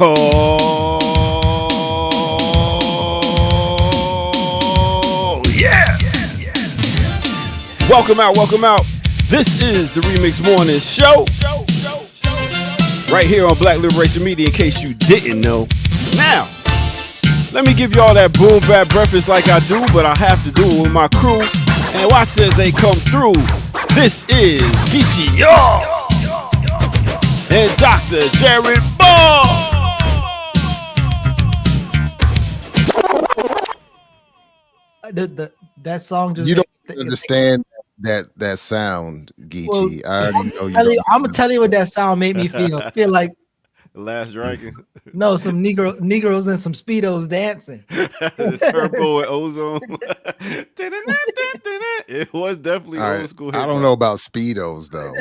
Oh, yeah. Welcome out. This is the Remix Morning Show. Right here on Black Liberation Media, in case you didn't know. Now, let me give you all that boom bap breakfast like I do, but I have to do it with my crew. And watch as they come through. This is Geechee and Dr. Jared Ball. That song just you don't understand that sound, Geechee. Well, I already know you. I'm gonna tell you what that sound made me feel. I feel like Last Dragon. No, some Negroes and some Speedos dancing. The Turbo and Ozone. It was definitely old school. I don't know about Speedos though.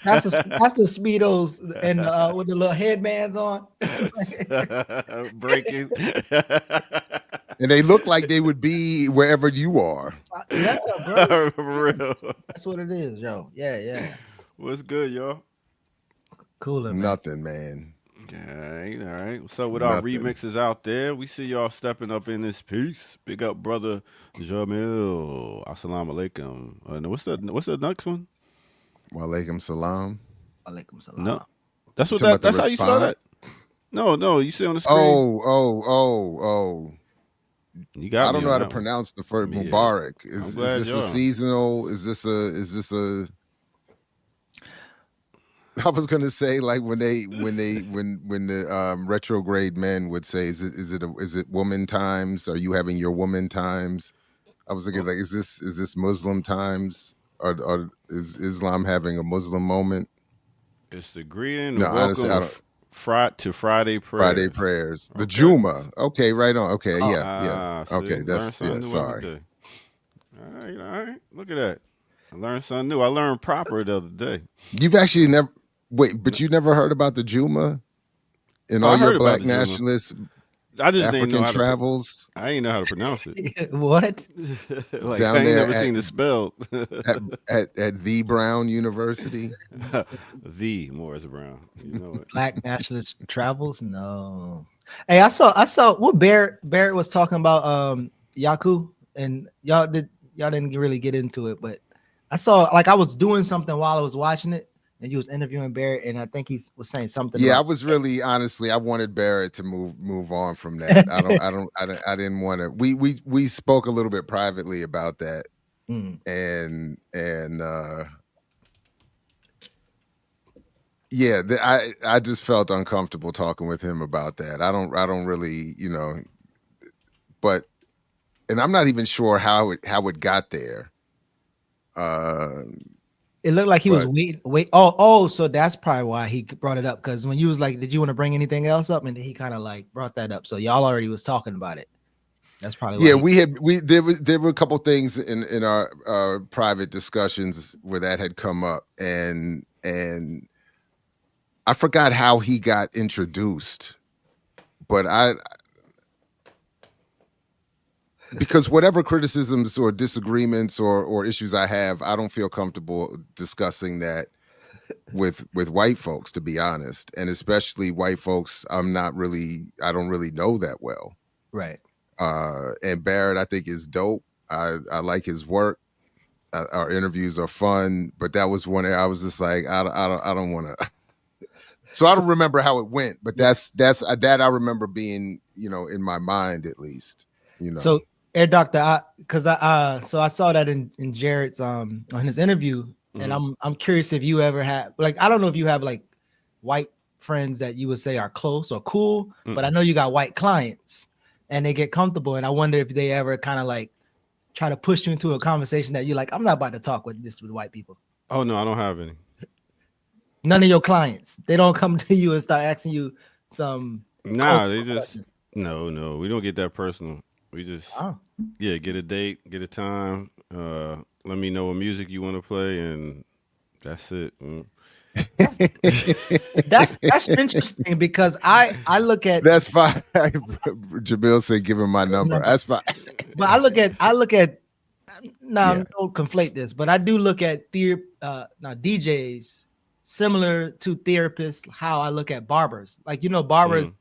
That's the Speedos and with the little headbands on. Breaking. And they look like they would be wherever you are. Yeah, bro. For real. That's what it is, yo. Yeah. What's good, y'all? Coolin', man. Nothing, man. All right. So with our remixes out there, we see y'all stepping up in this piece. Big up, brother Jamil. Assalamu alaikum. What's the next one? Walaikum salam. Walaikum salam. No, that's how you spell that. No, you see on the screen. Oh. You got. I don't know how to pronounce the first Mubarak. Is this a seasonal? Is this a? I was gonna say like when the retrograde men would say, is it woman times? Are you having your woman times? I was thinking like, is this Muslim times? Or is Islam having a Muslim moment? It's the greeting. No, honestly, I don't. Friday prayers. Friday prayers. The Juma. Okay, right on. Okay, yeah. Okay, sorry. All right. Look at that. I learned something new. I learned proper the other day. You've actually never but you never heard about the Juma in all your black nationalists? I just African didn't know travels. I didn't know how to pronounce it. What? Like, down I ain't there never seen it spelled. at the Brown University. The Morris Brown. You know it. Black nationalist travels? No. Hey, I saw what Barrett was talking about Yaku, and y'all didn't really get into it, but I saw like I was doing something while I was watching it. And you was interviewing Barrett, and I think he was saying something. Yeah, I was really honestly, I wanted Barrett to move on from that. I didn't want to. We spoke a little bit privately about that, and yeah, I just felt uncomfortable talking with him about that. I don't really, but, and I'm not even sure how it got there. It looked like he was wait. Oh, so that's probably why he brought it up. Because when you was like, "Did you want to bring anything else up?" and he kind of like brought that up. So y'all already was talking about it. That's probably why there were a couple things in our private discussions where that had come up, and I forgot how he got introduced, but because whatever criticisms or disagreements or issues I have, I don't feel comfortable discussing that with white folks, to be honest, and especially white folks I don't really know that well. Right. And Barrett, I think, is dope. I like his work. Our interviews are fun, but that was one I was just like, I don't want to. So I don't remember how it went, but that's that I remember being, in my mind at least. So. Air Doctor, I saw that in Jared's on his interview, and I'm curious if you ever had I don't know if you have like white friends that you would say are close or cool, but I know you got white clients and they get comfortable, and I wonder if they ever kind of like try to push you into a conversation that you're like, I'm not about to talk with white people. Oh no, I don't have any. None of your clients. They don't come to you and start asking you some. Nah, they just no. We don't get that personal. We just Oh. get a date, get a time. Let me know what music you want to play, and that's it. That's interesting because I look at That's fine. Jamil said, "Give him my number." That's fine. but I look at now Yeah. don't conflate this, but I do look at now DJs similar to therapists. How I look at barbers, like barbers,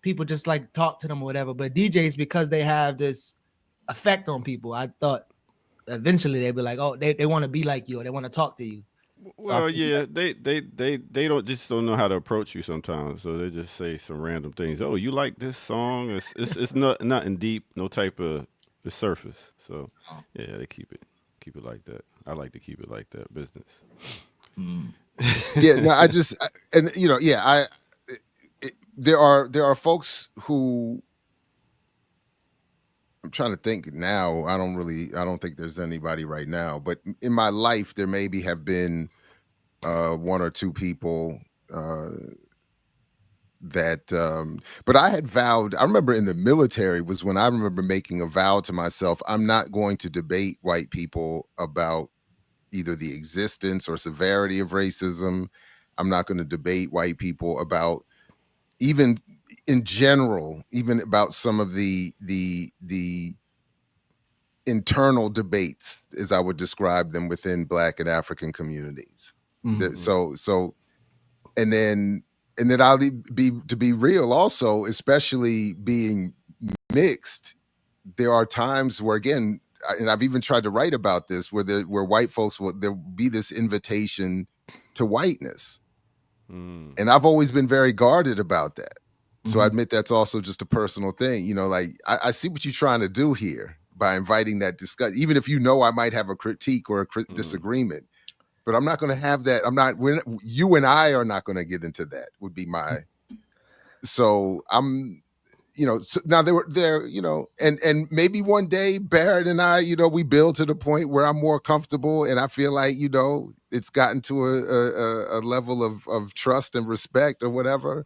people just like talk to them or whatever. But DJs, because they have this effect on people, I thought eventually they'd be like, oh, they want to be like you or they want to talk to you. Well, yeah, they don't know how to approach you sometimes, so they just say some random things. Oh, you like this song? It's not nothing deep, no type of the surface. So yeah, they keep it like that. I like to keep it like that. Business. Yeah. No, there are folks who I'm trying to think now. I don't think there's anybody right now, but in my life, there maybe have been one or two people but I had vowed, I remember in the military was when I remember making a vow to myself, I'm not going to debate white people about either the existence or severity of racism. I'm not going to debate white people about even in general, even about some of the internal debates, as I would describe them within Black and African communities. So and then I'll be real also, especially being mixed, there are times where, again, and I've even tried to write about this, where white folks there'll be this invitation to whiteness. And I've always been very guarded about that. So I admit that's also just a personal thing. Like I see what you're trying to do here by inviting that discussion, even if I might have a critique or a disagreement. But I'm not going to have that. You and I are not going to get into that, would be my. So I'm, so now they were there, and maybe one day Barrett and I, we build to the point where I'm more comfortable and I feel like, it's gotten to a level of trust and respect or whatever.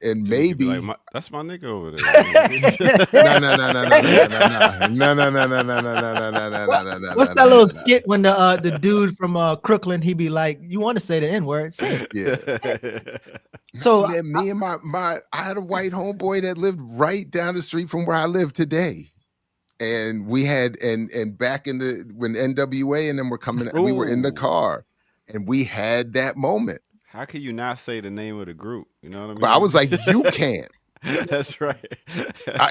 And maybe like, that's my nigga over there. No. What's that little skit when the dude from Crooklyn, he be like, you want to say the N-word, say it. Yeah. So man, me and I had a white homeboy that lived right down the street from where I live today. And we had and back in when NWA and them were coming, we were in the car and we had that moment. How can you not say the name of the group? You know what I mean? But I was like, you can't. That's right.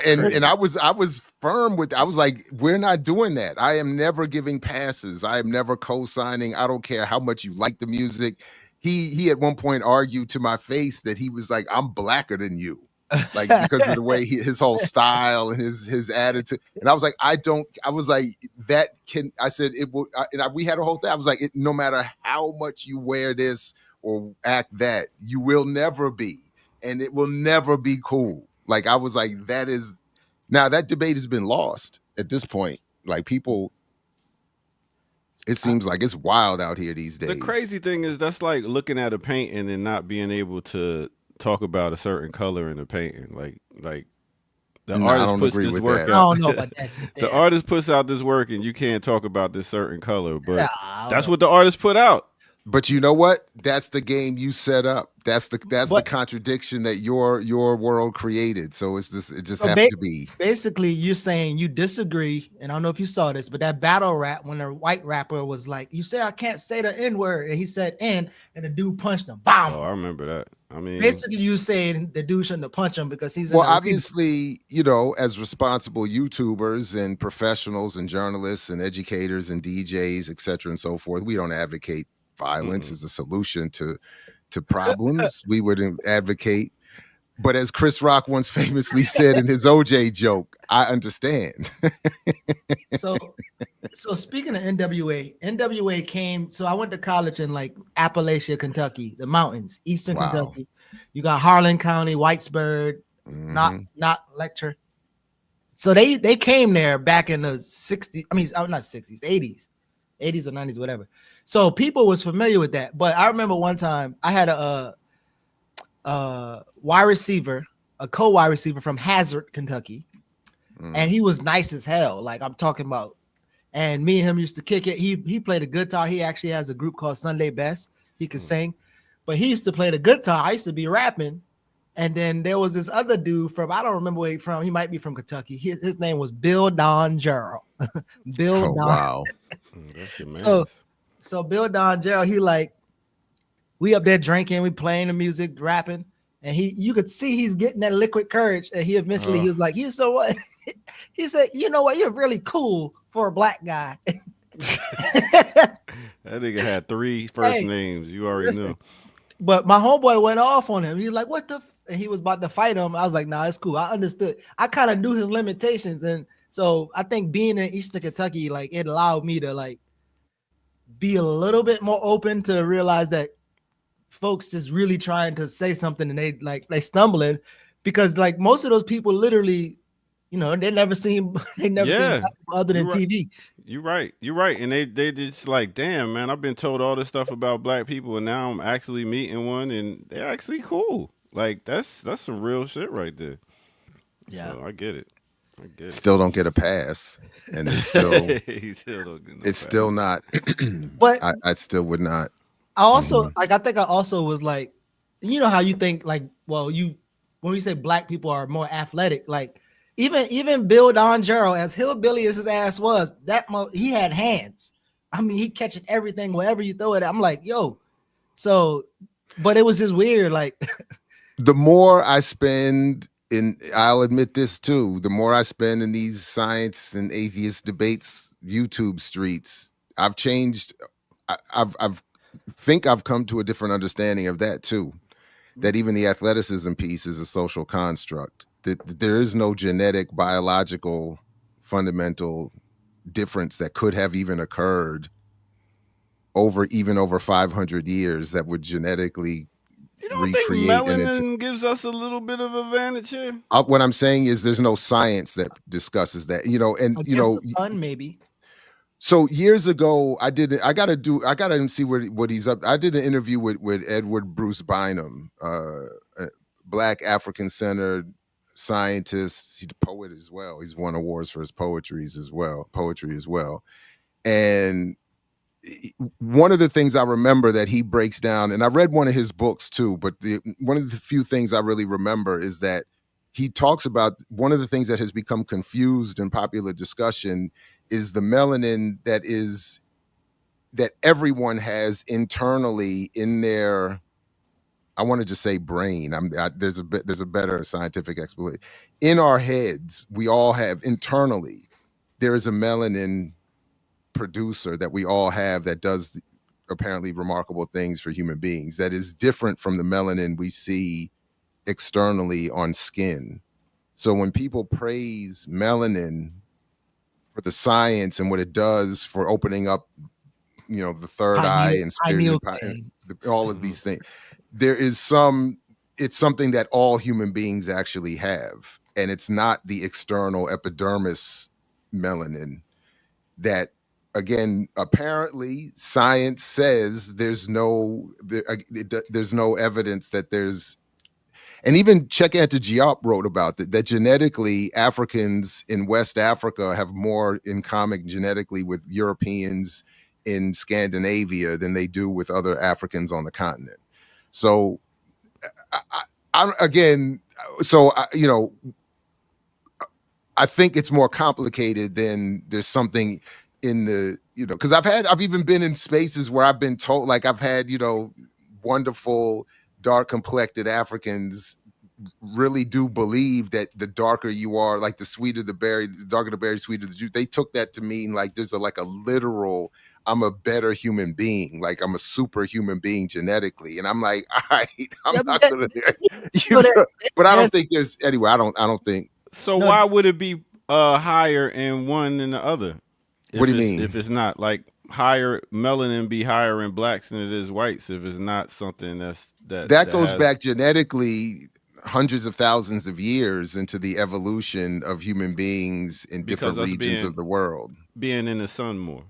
And I was firm with. I was like, we're not doing that. I am never giving passes. I am never co-signing. I don't care how much you like the music. He at one point argued to my face that he was like, I'm blacker than you, like because of the way his whole style and his attitude. And I was like, I was like, that can. I said it will. We had a whole thing. I was like, no matter how much you wear this or act that, you will never be. And it will never be cool. Like, I was like, now that debate has been lost at this point. Like, people, it seems like it's wild out here these days. The crazy thing is that's like looking at a painting and not being able to talk about a certain color in a painting. Like the artist puts this work out. I don't know about that. The artist puts out this work and you can't talk about this certain color, but that's what the artist put out. But you know what? That's the game you set up. That's the contradiction that your world created. So it just happened to be. Basically, you're saying you disagree, and I don't know if you saw this, but that battle rap when the white rapper was like, "You say I can't say the N-word," and he said "N," and the dude punched him. Bam! Oh, I remember that. I mean, basically, you saying the dude shouldn't have punched him because he's obviously, as responsible YouTubers and professionals and journalists and educators and DJs, et cetera, and so forth, we don't advocate violence is a solution to problems. We wouldn't advocate. But as Chris Rock once famously said in his OJ joke, I understand. So speaking of NWA came. So I went to college in like Appalachia, Kentucky, the mountains, Eastern Kentucky. You got Harlan County, Whitesburg, not Lecture. So they came there back in the 60s. I mean, not 60s, 80s. 80s or 90s, whatever. So people was familiar with that. But I remember one time I had a wide receiver, a co-wide receiver from Hazard, Kentucky, and he was nice as hell. Like I'm talking about. And me and him used to kick it. He played a guitar. He actually has a group called Sunday Best. He could sing, but he used to play the guitar. I used to be rapping. And then there was this other dude from, I don't remember where he's from. He might be from Kentucky. His name was Bill Don Gerald. Bill Oh Don. wow. That's your So Bill Don Gerald, he like, we up there drinking, we playing the music, rapping, and you could see he's getting that liquid courage. And he eventually he was like, you so what? He said, you know what? You're really cool for a black guy. That nigga had 3 first names. You already knew. But my homeboy went off on him. He was like, what the and he was about to fight him. I was like, nah, it's cool. I understood. I kind of knew his limitations. And so I think being in Eastern Kentucky, like it allowed me to like be a little bit more open to realize that folks just really trying to say something and they stumbling because like most of those people literally, you know, they never seen seen other than TV. You're right. And they just like, damn, man, I've been told all this stuff about black people and now I'm actually meeting one and they're actually cool. Like that's some real shit right there. Yeah. So I get it. Still don't get a pass. And it's still it's still not but I still would not. I also I think I also was like, you know how you think like, well, when we say black people are more athletic, like even Bill Don Gerald, as hillbilly as his ass was, he had hands. I mean, he catching everything wherever you throw it. I'm like, yo. So, but it was just weird. Like, the more I spend I'll admit this too, the more I spend in these science and atheist debates, YouTube streets, I've changed. I've come to a different understanding of that too. That even the athleticism piece is a social construct. That there is no genetic, biological, fundamental difference that could have even occurred over 500 years that would genetically you don't think melanin gives us a little bit of advantage here? What I'm saying is there's no science that discusses that, you know, and you know, the sun maybe. So years ago, I gotta see what he's up. I did an interview with Edward Bruce Bynum, a Black African-centered scientist. He's a poet as well. He's won awards for his poetry as well. And one of the things I remember that he breaks down, and I read one of his books too, but one of the few things I really remember is that he talks about one of the things that has become confused in popular discussion is the melanin that everyone has internally in their, I want to just say brain. There's a better scientific explanation. In our heads, we all have internally, there is a melanin producer that we all have that does apparently remarkable things for human beings that is different from the melanin we see externally on skin. So when people praise melanin for the science and what it does for opening up, you know, the third eye and spirit, all of these things, it's something that all human beings actually have. And it's not the external epidermis melanin that, again, apparently science says there's no evidence that there's. And even Chekanta Diop wrote about that genetically Africans in West Africa have more in common genetically with Europeans in Scandinavia than they do with other Africans on the continent. So, you know, I think it's more complicated than there's something in the, you know, because I've even been in spaces where I've been told, like I've had, you know, wonderful dark complected Africans really do believe that the darker you are, like the sweeter the berry, the darker the berry, sweeter the juice. They took that to mean like there's a literal, I'm a better human being, like I'm a superhuman being genetically. And I'm like, all right, I'm not gonna, but I don't think there's, anyway, I don't think. So why would it be higher in one than the other? What do you mean? If it's not like higher melanin be higher in blacks than it is whites, if it's not something that goes back genetically hundreds of thousands of years into the evolution of human beings in different regions of the world. Being in the sun more.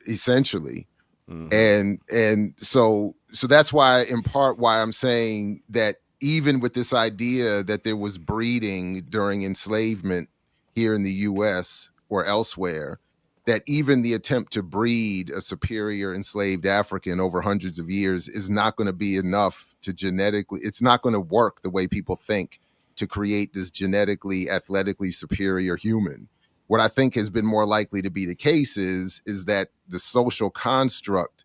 essentially. And so that's why, in part, why I'm saying that even with this idea that there was breeding during enslavement here in the US or elsewhere, that even the attempt to breed a superior enslaved African over hundreds of years is not going to be enough to genetically, it's not going to work the way people think to create this genetically, athletically superior human. What I think has been more likely to be the case is that the social construct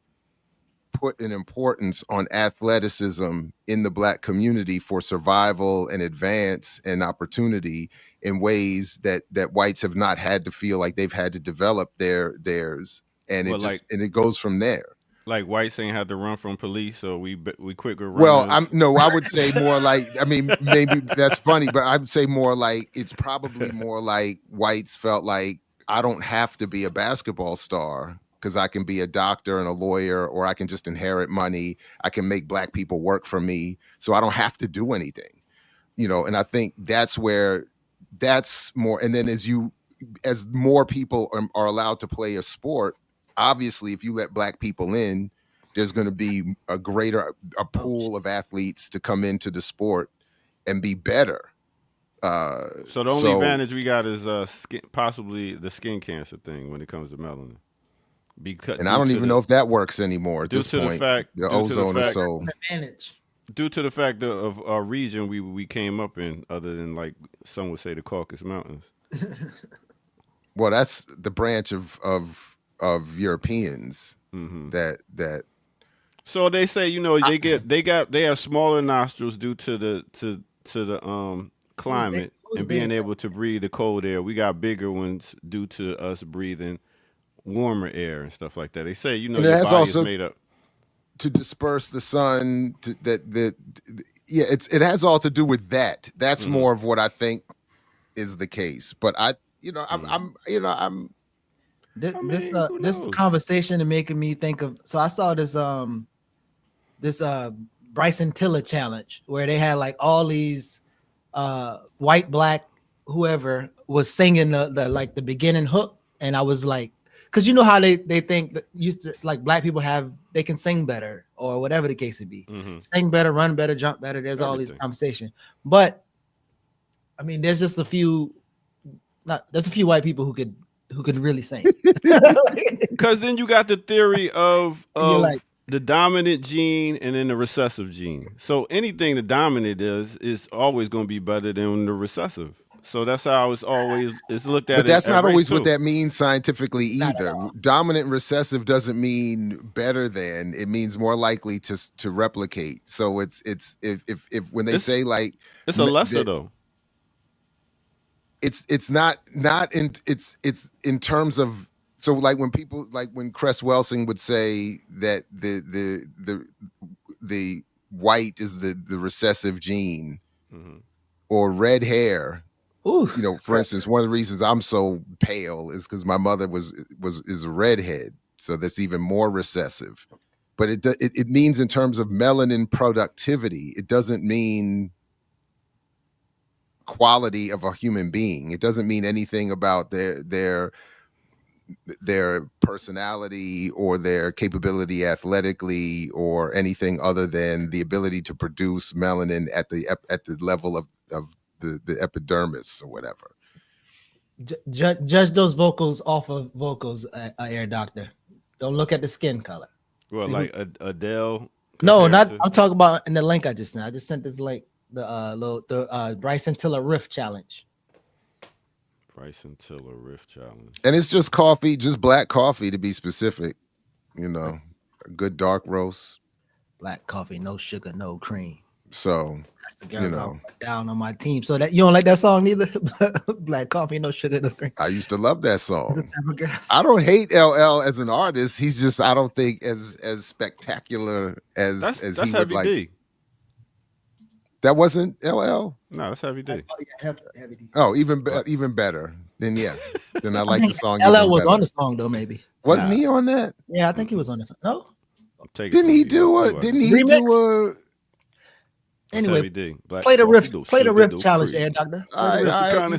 put an importance on athleticism in the Black community for survival and advance and opportunity in ways that whites have not had to feel like they've had to develop theirs, and and it goes from there. Like whites ain't had to run from police, so we quicker run. Well, I would say more like, I mean, maybe that's funny, but I would say more like, it's probably more like whites felt like, I don't have to be a basketball star because I can be a doctor and a lawyer, or I can just inherit money. I can make Black people work for me, so I don't have to do anything, and I think that's where that's more. And then as more people are allowed to play a sport, obviously, if you let Black people in, there's going to be a pool of athletes to come into the sport and be better. So the only advantage we got is possibly the skin cancer thing when it comes to melanin. And I don't even know if that works anymore at this point. The ozone is so advantage. Due to the fact of our region we came up in, other than like some would say the Caucasus Mountains. Well, that's the branch of Europeans that. So they say they have smaller nostrils due to the climate and being able to breathe the cold air. We got bigger ones due to us breathing warmer air and stuff like that. They say your body is made up to disperse the sun. It has all to do with that. That's more of what I think is the case. But this conversation is making me think of. So I saw this Bryson Tiller challenge where they had like all these white, Black, whoever was singing the beginning hook, and I was like, because you know how they think that used to, like, Black people they can sing better or whatever the case would be, sing better, run better, jump better. There's all these conversations, but I mean, there's a few white people who could really sing. Because then you got the theory of the dominant gene and then the recessive gene. So anything the dominant is always going to be better than the recessive. So that's how it's looked at. But that's not always what that means scientifically either. Dominant and recessive doesn't mean better than. It means more likely to replicate. So it's if when they say like it's a lesser though. It's not in terms of, so like when people, like when Cress Welsing would say that the white is the recessive gene, or red hair. Ooh, for instance, one of the reasons I'm so pale is because my mother is a redhead, so that's even more recessive. But it means in terms of melanin productivity. It doesn't mean quality of a human being. It doesn't mean anything about their personality or their capability athletically or anything other than the ability to produce melanin at the level of the epidermis or whatever. Judge those vocals off of vocals, Air Doctor. Don't look at the skin color. Well, see, like Adele? No, not. I'm talking about in the link I just sent. I just sent this link. The Bryson Tiller Riff Challenge. Bryson Tiller Riff Challenge. And it's just coffee, just black coffee to be specific. A good dark roast. Black coffee, no sugar, no cream. So, that's the girl down on my team. So that you don't like that song neither? Black coffee, no sugar, no cream. I used to love that song. I don't hate LL as an artist. He's just, I don't think as spectacular as that's he would Heavy like. D. That wasn't LL? No, that's Heavy D. Oh, yeah, Heavy D. Oh, even better. Then then I like the song. LL was on the song though, maybe. Wasn't he on that? Yeah, I think he was on the song. No. Didn't he do a? Anyway, play the riff challenge, Air Doctor. All right,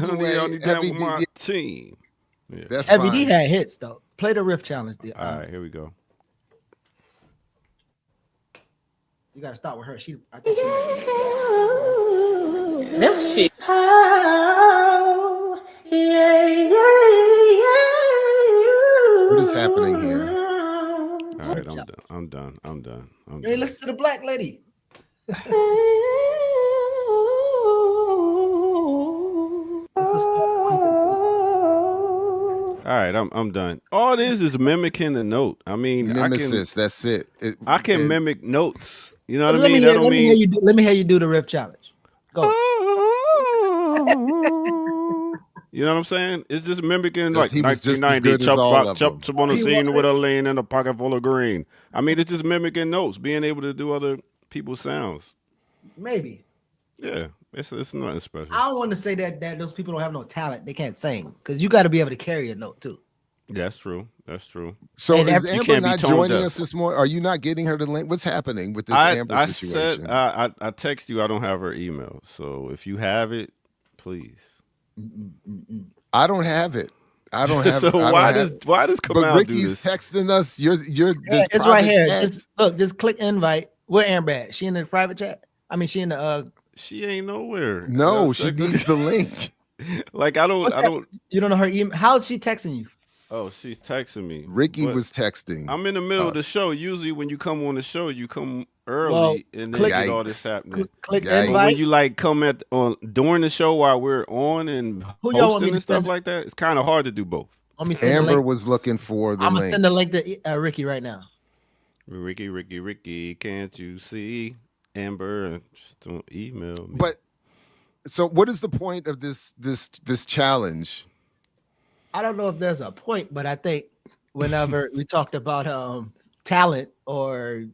Heavy D had hits though. Play the riff challenge. All right, here we go. You gotta start with her. I think she might be. That shit. What is happening here? All right, I'm done. Hey, listen to the black lady. All right, I'm done. All this is mimicking the note. I mean, Nemesis, that's it. I can mimic notes. You know what I Let mean? Let me hear you do the riff challenge. Go. You know what I'm saying? It's just mimicking Just- like he was just as 1990. good as all of them. Chop on a He scene was- with a lane and a pocket full of green. I mean, it's just mimicking notes, being able to do other people's sounds. Maybe. Yeah, it's nothing special. I don't want to say that those people don't have no talent. They can't sing because you got to be able to carry a note too. That's true. That's true. So And is you Amber can't be not toned joining up. us this morning? Are you not getting her the link? What's happening with this I Amber situation? said I text you. I don't have her email. So if you have it, please. I don't have it. I don't have So it. I why don't does but Kamau do Ricky's this? texting us. You're Yeah, this it's right private here. text. Just click invite. Where Amber at? She in the private chat? I mean, she in the She ain't nowhere. No, she needs the link. Like I don't. You don't know her email. How is she texting you? Oh, she's texting me. Ricky But was texting. I'm in the middle of the us. show. Usually, when you come on the show, you come early, Well, and then click- get all this happening. Click Yikes. But invite. when you like come during the show while we're on and Who y'all want hosting me to and stuff send? like that, it's kind of hard to do both. Let me send the Amber link. was looking for the I'm gonna link. send the link to Ricky right now. Ricky, can't you see? Amber, just don't email me. But so, what is the point of this challenge? I don't know if there's a point, but I think whenever we talked about talent or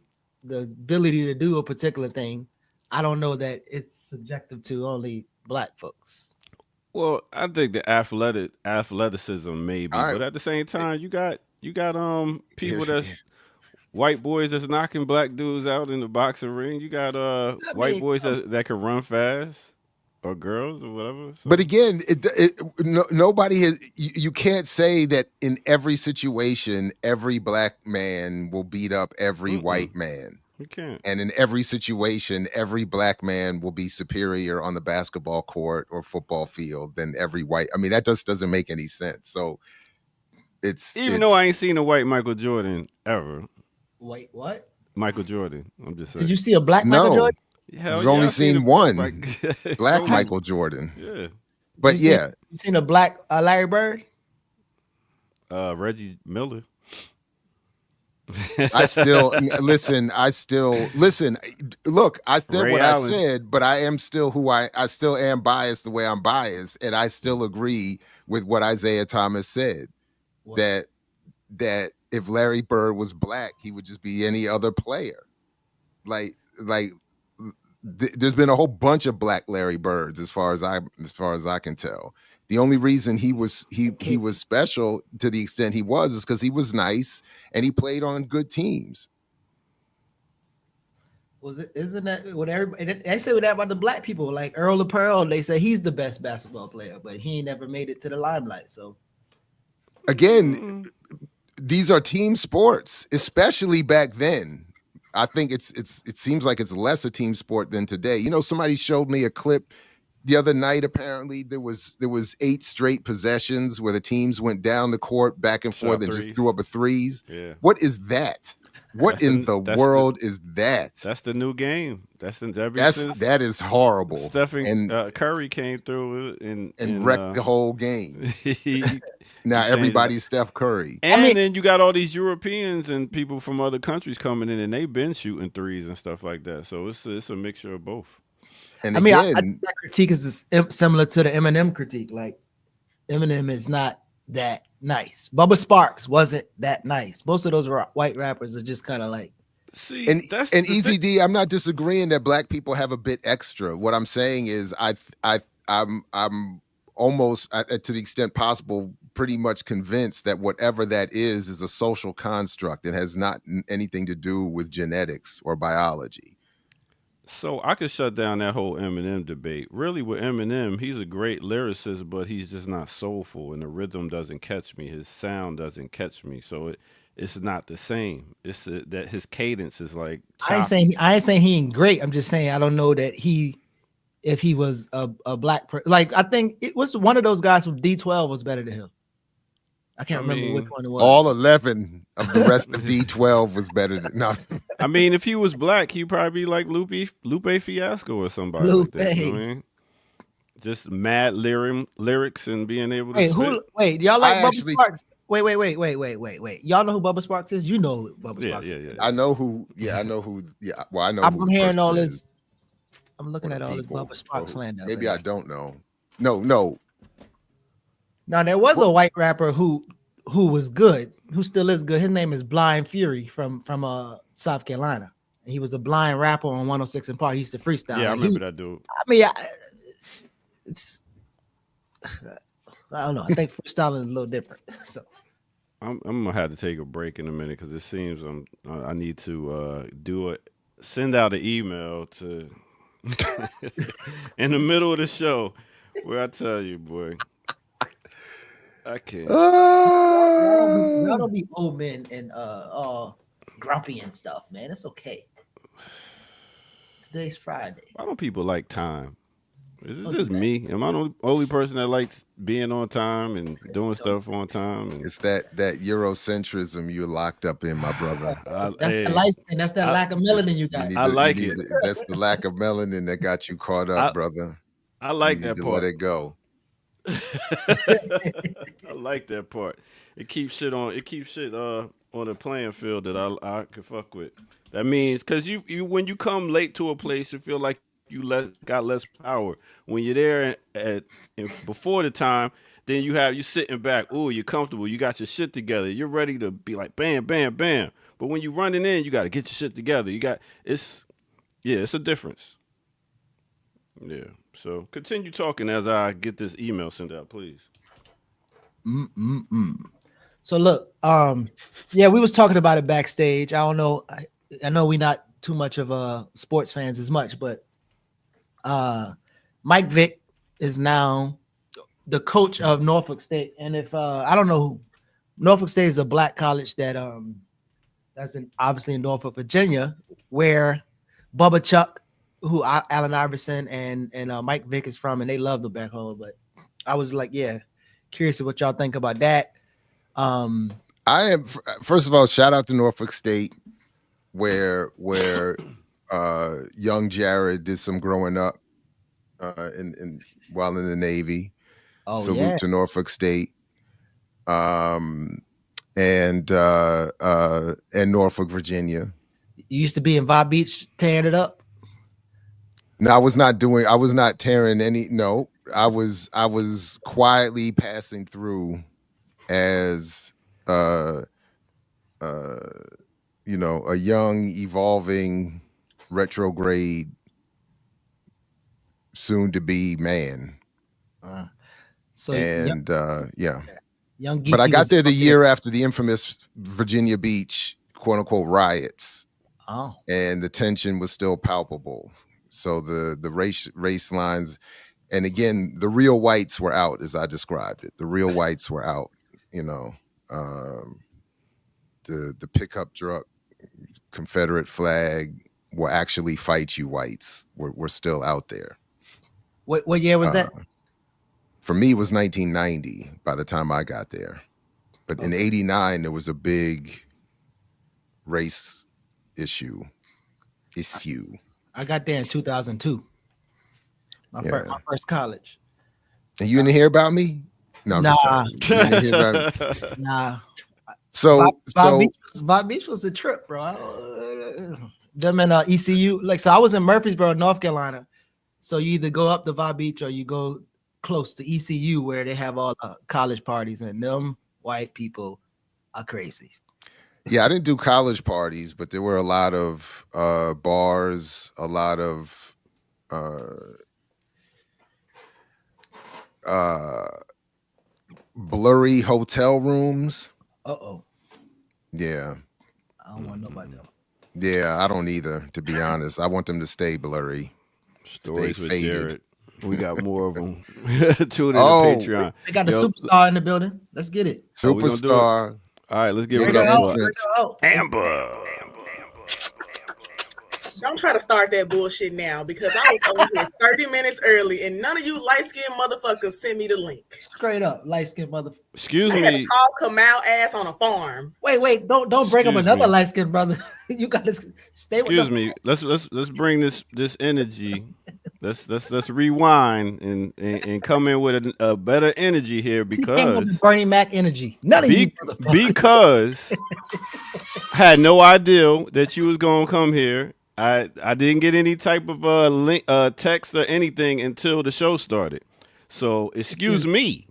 the ability to do a particular thing, I don't know that it's subjective to only black folks. Well, I think the athleticism maybe, All right. but at the same time, you got people Here- that's white boys that's knocking black dudes out in the boxing ring. You got white mean, boys that can run fast, or girls or whatever. So, But again, nobody has. You can't say that in every situation, every black man will beat up every white man. you can't. And in every situation, every black man will be superior on the basketball court or football field than every white. I mean, that just doesn't make any sense. So Even though I ain't seen a white Michael Jordan ever. Wait, what? Michael Jordan. I'm just saying. Did you see a black Michael no, Jordan? Hell You've yeah, only I seen seen a one black black So- Michael Jordan. Yeah. But You yeah, seen a black Larry Bird? Reggie Miller. I still listen. Look, I said Ray what Allen. I said, but I am still who I still am biased the way I'm biased, and I still agree with what Isaiah Thomas said. What? That if Larry Bird was black, he would just be any other player. There's been a whole bunch of black Larry Birds as far as I can tell. The only reason he was special to the extent he was is because he was nice and he played on good teams. Isn't that what everybody they say that about the black people? Like Earl of Pearl, they say he's the best basketball player, but he ain't never made it to the limelight. So Again, these are team sports, especially back then. I think it seems like it's less a team sport than today. You know, somebody showed me a clip the other night. Apparently, there was 8 straight possessions where the teams went down the court back and forth and just threes. threw up a threes. Yeah. What is that? What That's in the- the that's world is that? That's the new game. That's since That is horrible. Stephen and Curry came through and wrecked the whole game. he- Now changed everybody's Steph Curry. and then you got all these Europeans and people from other countries coming in, and they've been shooting threes and stuff like that. So it's a mixture of both. And I mean, I again, think that critique is similar to the Eminem critique. Like Eminem is not that nice. Bubba Sparks wasn't that nice. Most of those white rappers are just kind of like. See, and that's and the Easy thing. D, I'm not disagreeing that black people have a bit extra. What I'm saying is I'm almost to the extent possible pretty much convinced that whatever that is a social construct. It has not anything to do with genetics or biology. So I could shut down that whole Eminem debate. Really, with Eminem, he's a great lyricist, but he's just not soulful, and the rhythm doesn't catch me. His sound doesn't catch me, so it's not the same. It's that his cadence is like choppy. I ain't saying he ain't great. I'm just saying I don't know that if he was a black person. Like I think it was one of those guys from D12 was better than him. I I can't remember which mean, one it was. All 11 of the rest of D12 was better than no. I mean, if he was black, he'd probably be like Lupe Fiasco or somebody Blue like that. You know what I face. mean? Just mad lyrics and being able to spit. Wait, y'all I like Bubba actually, Sparks? Wait. Y'all know who Bubba Sparks is? You know who Bubba Yeah, Sparks yeah, is. yeah, I yeah. know who. Yeah, I know who. Yeah, well, I know I'm who the hearing all person this. is. I'm For looking the at all this people, Bubba Sparks or slander. maybe I don't know. No. Now there was What? a white rapper who was good, who still is good. His name is Blind Fury from South Carolina. And he was a blind rapper on 106 and Park. He used to freestyle. Yeah, I Like remember that dude. I mean, it's I don't know. I think freestyling is a little different. So I'm gonna have to take a break in a minute because it seems I need to do it. Send out an email to in the middle of the show where I tell you, boy, I can't. y'all Uh, don't be old men and all grumpy and stuff, man. It's okay. Today's Friday. Why don't people like time? Is it Don't do just that. me? Am I the only person that likes being on time and doing Don't. stuff on time? And it's that Eurocentrism you're locked up in, my brother. That's the hey, light skin. That's that I lack of melanin you You got. need I to. You like need it. to. That's the lack of melanin that got you caught up, I brother. I You like need that to let part. it go. I like that part. It keeps shit on a playing field that I can fuck with. That means because you when you come late to a place, you feel like you got less power. When you're there before the time, then you sitting back. Ooh, you're comfortable. You got your shit together. You're ready to be like bam, bam, bam. But when you running in, you got to get your shit together. It's a difference. Yeah. So continue talking as I get this email sent out, please. Mm-mm-mm. So look, yeah, we was talking about it backstage. I don't know. I know we not too much of sports fans as much, but uh, Mike Vick is now the coach of Norfolk State, and if I don't know, Norfolk State is a black college that's obviously in Norfolk, Virginia, where Bubba Chuck, Allen Iverson and Mike Vick is from, and they love the back home. But I was like, yeah, curious of what y'all think about that. Um, I am. First of all, shout out to Norfolk State, where young Jared did some growing up in while in the Navy. oh Salute yeah, to Norfolk State. Um, and Norfolk, Virginia. you used to be in Vibe Beach tearing it up. No, I was not tearing any. No, I was quietly passing through as uh uh a young, evolving, retrograde, soon to be man. Uh, so And yeah. young But I Geechee got was there the out there. year after the infamous Virginia Beach quote unquote riots, Oh, and the tension was still palpable. So the race lines, and again, the real whites were out, as I described it. The real whites were out. You know, um, the pickup truck, Confederate flag will actually fight you whites. We're still out there. what year was Uh, that? for me, it was 1990 by the time I got there. But in Okay, '89, there was a big race issue. I got there in 2002. My Yeah. first college. And you didn't hear about me? No, I'm just Nah, playing. You didn't hear about me. nah. So Bob Beach was a trip, bro. Them in ECU, like so. I was in Murfreesboro, North Carolina. So you either go up to Bob Beach or you go close to ECU, where they have all the college parties, and them white people are crazy. yeah, I didn't do college parties, but there were a lot of bars, a lot of uh, uh, blurry hotel rooms. Uh oh, Yeah. I don't want to know about them. Yeah, I don't either, to be honest. I want them to stay blurry. Stories Stay with faded. Jared. We got more of them. Tune in to Oh, Patreon. They got the superstar in the building. Let's get it. Oh, we gonna do it. Superstar. All right, let's give Big it up up for entrance. Amber. Don't try to start that bullshit now because I was over here 30 minutes early and none of you light-skinned motherfuckers sent me the link. Straight up, light-skinned motherfucker. Excuse I had to me. call Kamal ass on a farm. Wait, don't bring up Excuse another me. light-skinned brother. You gotta stay with Excuse me. Let's bring this energy. Let's rewind and come in with a better energy here because Bernie Mac energy. None of you because I had no idea that you was gonna come here. I didn't get any type of link, text or anything until the show started. So excuse me.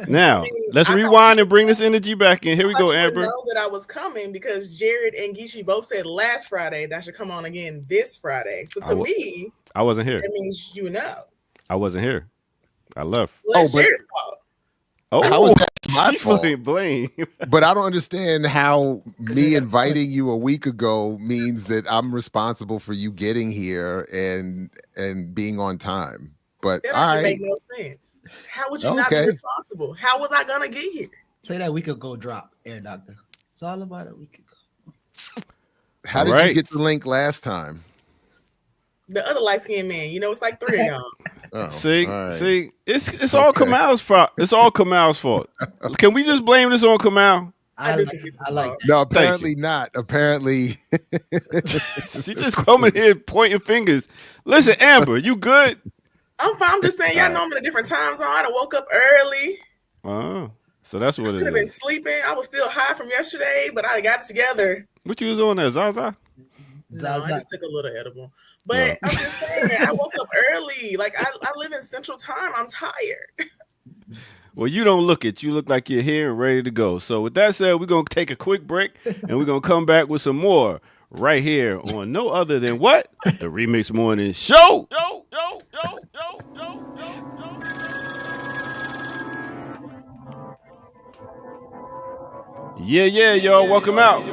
Now let's rewind and bring this energy back in. Here we go, Amber. I know that I was coming because Jared and Geechee both said last Friday that I should come on again this Friday. So to me, I wasn't here. That means you know. I wasn't here. I left. Well, it's Jared's fault. How was that my she fault? Blame. But I don't understand how me inviting you a week ago means that I'm responsible for you getting here and being on time. But that all doesn't right. make no sense. How would you not be responsible? How was I gonna get here? Play that week ago drop, Air Doctor. It's all about a week ago. How did you get the link last time? The other light-skinned man, it's like 3 of y'all. Oh, see, it's all Kamal's fault. It's all Kamal's fault. Can we just blame this on Kamal? I do think it's like No, apparently not. Apparently, she just coming here pointing fingers. Listen, Amber, you good? I'm fine. I'm just saying, y'all know I'm in a different time zone. I done woke up early. Oh, so that's what it is. Could have been sleeping. I was still high from yesterday, but I got it together. What you was on there, Zaza? No, I just took a little edible. But I'm just saying, I woke up early. Like, I live in Central Time. I'm tired. Well, you don't look it. You look like you're here and ready to go. So with that said, we're going to take a quick break, and we're going to come back with some more right here on no other than what? The Remix Morning Show. Yeah, y'all. Welcome out.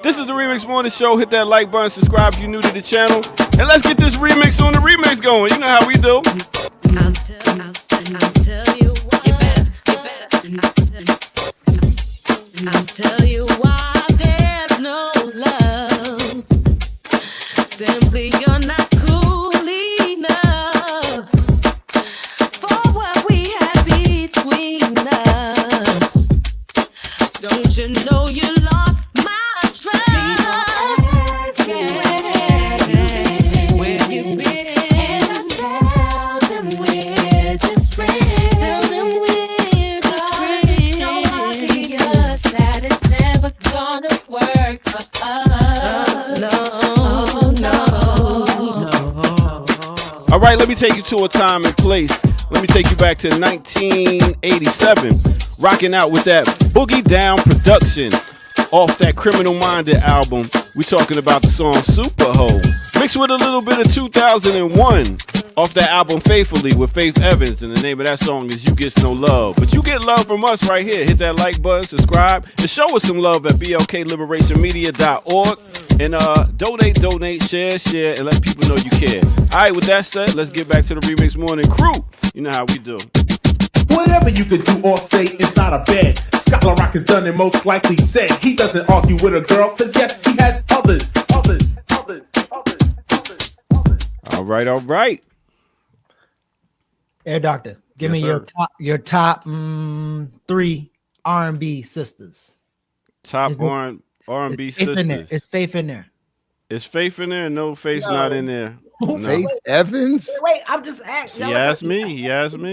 This is the Remix Morning Show. Hit that like button, subscribe if you're new to the channel, and let's get this remix on the remix going. You know how we do. I'll tell you why there's no love. Simply you're not cool enough for what we have between us. Don't you know you lost my trust? Where you been? And I tell them we're just friends. Tell them we're just friends. So obvious that it's never gonna work for us. No. All right, let me take you to a time and place. Let me take you back to 1987. Rocking out with that Boogie Down production off that Criminal Minded album. We talking about the song Super Ho. Mixed with a little bit of 2001 off that album Faithfully with Faith Evans. And the name of that song is You Get No Love. But you get love from us right here. Hit that like button, subscribe, and show us some love at blkliberationmedia.org. And donate, share, and let people know you care. All right, with that said, let's get back to the Remix Morning crew. You know how we do. Whatever you could do or say inside a bed, Scholar Rock has done and most likely said he doesn't argue with a girl, cause yes, he has others. All right. Air Doctor, give me your top 3 R&B sisters. Top R&B sisters. Is Faith in there? Is Faith in there? No, Faith's not in there. No. Faith Evans? Wait, I'm just asking. He asked me.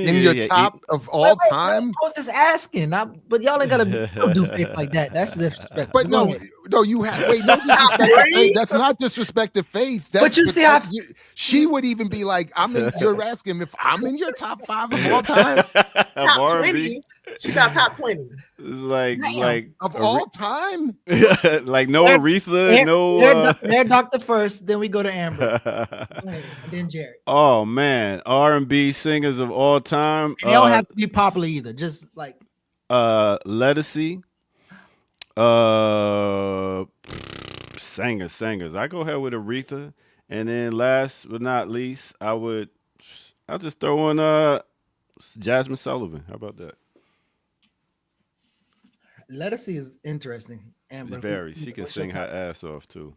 In your top of all time? I was just asking. But y'all ain't gotta don't do Faith like that. That's disrespectful. But no, you have no disrespect to Faith. That's not disrespect to Faith. But you see how she would even be like, you're asking if I'm in your top 5 of all time? Top 20. She got top 20. Like of all time? Like no Aretha, Air Doctor first, then we go to Amber. And then Jared. Oh man, R&B singers of all time. And they don't have to be popular either. Just like Lettucey. Singers. I go ahead with Aretha, and then last but not least, I'll just throw in Jasmine Sullivan. How about that? Lettucey is interesting. Amber, Very. She can sing her ass off too.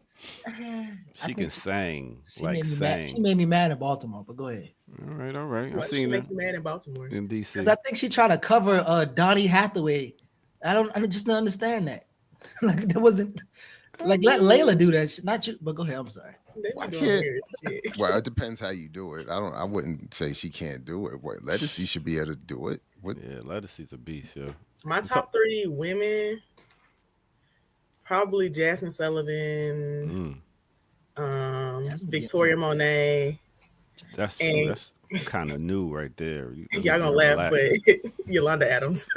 She can sing like sing. She made me mad in Baltimore, but go ahead. All right. Why did she make you mad in Baltimore? In DC. Because I think she tried to cover Donnie Hathaway. I just don't understand that. Like that wasn't like let Layla do that shit, not you. But go ahead. I'm sorry. Why can't, well, it depends how you do it. I wouldn't say she can't do it. What, Lettucey should be able to do it. Yeah, Lettucey's a beast, yo. My top 3 women, probably Jasmine Sullivan, Victoria Monet. That's kind of new right there. Y'all gonna laugh, but Yolanda Adams.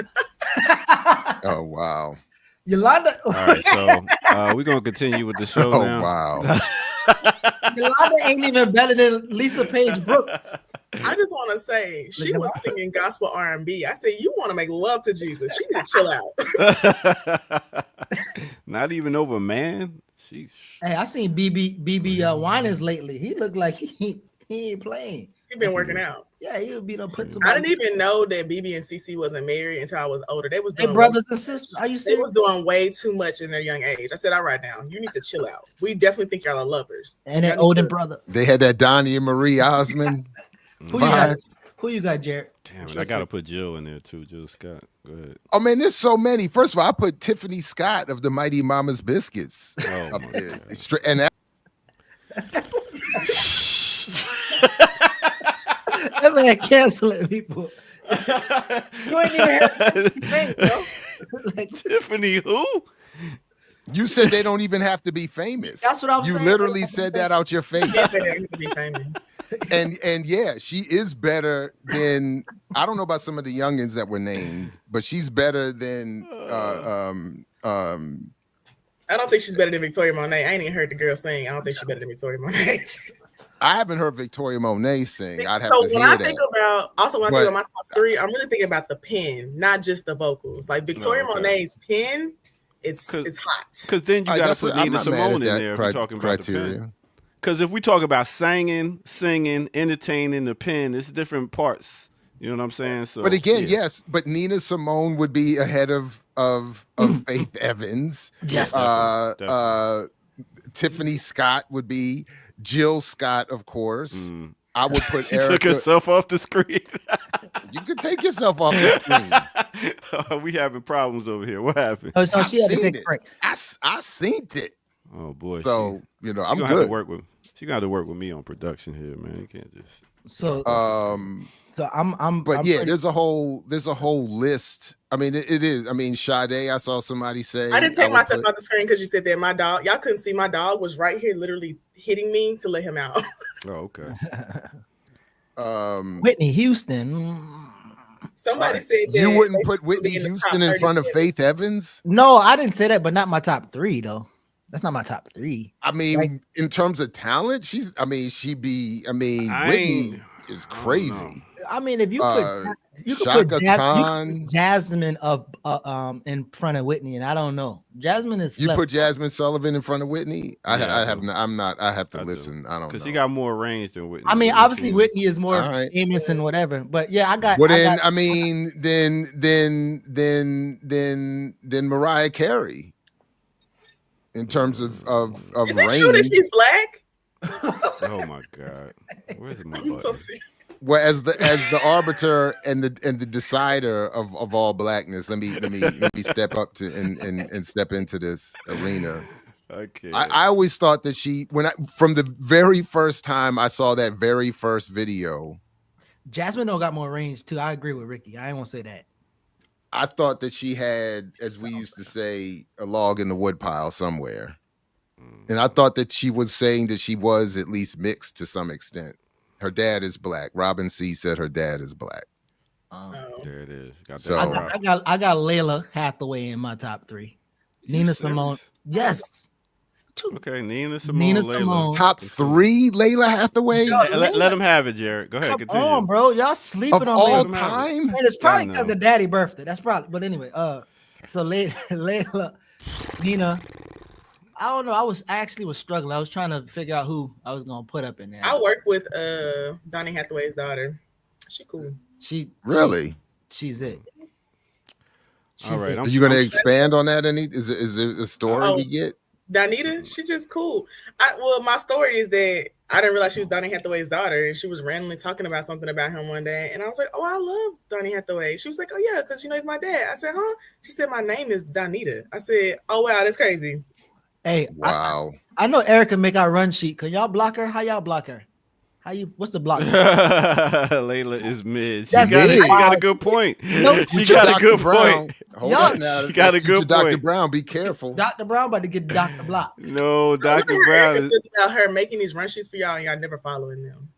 Oh wow. Yolanda. All right, so we're gonna continue with the show now. Oh wow. Yolanda ain't even better than Lisa Page Brooks. I just want to say she was singing gospel R&B. I said, you want to make love to Jesus. She needs to chill out. Not even over man. Sheesh. Hey, I seen BB Winans lately. He looked like he ain't playing. He been working out. Yeah, he would be done put some. I didn't even know that BB and CC wasn't married until I was older. They was doing brothers and sisters. Are you They serious? was doing way too much in their young age. I said, all right now, you need to chill out. We definitely think y'all are lovers. And that older brother. They had that Donnie and Marie Osmond. Who you got, Jared? Damn it, I gotta put Jill in there too. Jill Scott. Go ahead. Oh man, there's so many. First of all, I put Tiffany Scott of the Mighty Mama's Biscuits up there. And that That man canceling people. You ain't even have to think, bro. Like, Tiffany who? you said they don't even have to be famous. That's what I'm you saying. You literally said that out your face. Yes, they have to be famous. And yeah, she is better than, I don't know about some of the youngins that were named, but she's better than I don't think she's better than Victoria Monet. I ain't even heard the girl sing. I don't think she's better than Victoria Monet. I haven't heard Victoria Monet sing. I'd have so to when hear I that. think about my top 3, I'm really thinking about the pen, not just the vocals. Like Victoria Monet's pen, it's hot. Because then you got to put Nina Simone in there if you're talking about criteria. The pen. Because if we talk about singing, entertaining, the pen, it's different parts. You know what I'm saying? So, but again, yes, but Nina Simone would be ahead of Faith Evans. Yes. Definitely. Tiffany Scott would be. Jill Scott, of course. I would put she Erica. took herself off the screen. You could take yourself off the screen. We having problems over here. What happened? Oh, so she had to take a break. I seen it. Oh boy. So I'm good. She gonna have to work with me on production here, man. You can't just. So I'm. But yeah, there's a whole list. I mean, it is. I mean, Sade. I saw somebody say. I didn't take myself off the screen because you said that my dog. Y'all couldn't see my dog was right here, literally hitting me to let him out. Oh, okay. Whitney Houston. Somebody said that you wouldn't put Whitney Houston in front of Faith Evans. No, I didn't say that, but not my top 3 though. That's not my top 3. I mean, in terms of talent, Whitney is crazy. I mean, if you could Shaka put Khan, Jasmine in front of Whitney, and I don't know. Jasmine is. You put Jasmine Sullivan in front of Whitney. I have to listen. I don't know because she got more range than Whitney. I mean, obviously Whitney is more famous and whatever, but yeah, I got. Well, then Mariah Carey. In terms of Is range. it true that she's black? Oh my God! Where's my I'm so serious. Well, as the arbiter and the decider of all blackness, let me step up to and step into this arena. Okay. I always thought that from the very first time I saw that very first video, Jasmine don't got more range too. I agree with Ricky. I ain't gonna say that. I thought that she had, as we used to say, a log in the woodpile somewhere. And I thought that she was saying that she was at least mixed to some extent. Her dad is black. Robin C. said her dad is black. There it is. I got Layla Hathaway in my top 3. Nina Simone. Yes. Okay, Nina Simone. Top 3, Layla Hathaway. Let them have it, Jared. Go ahead. Continue. Come on, bro. Y'all sleeping of on all Layla. time. And it's probably because of Daddy birthday. That's probably. But anyway, so Layla, Nina, I don't know. I actually was struggling. I was trying to figure out who I was gonna put up in there. I work with Donnie Hathaway's daughter. She cool. Really? She's it. All right, Are you going to expand on that? Is it a story we get? Donita, she just cool. My story is that I didn't realize she was Donnie Hathaway's daughter, and she was randomly talking about something about him one day, and I was like, "Oh, I love Donnie Hathaway." She was like, "Oh yeah, because he's my dad." I said, "Huh?" She said, "My name is Donita." I said, "Oh wow, that's crazy." Hey, wow. I know Erica make our run sheet. Can y'all block her? How y'all block her? What's the block? Layla is mid. She got a good point. She got a good point. Hold on now. She got a good point. Dr. Brown, be careful. Dr. Brown about to get Dr. Block. No, Dr. Brown is about her making these run sheets for y'all, and y'all never following them.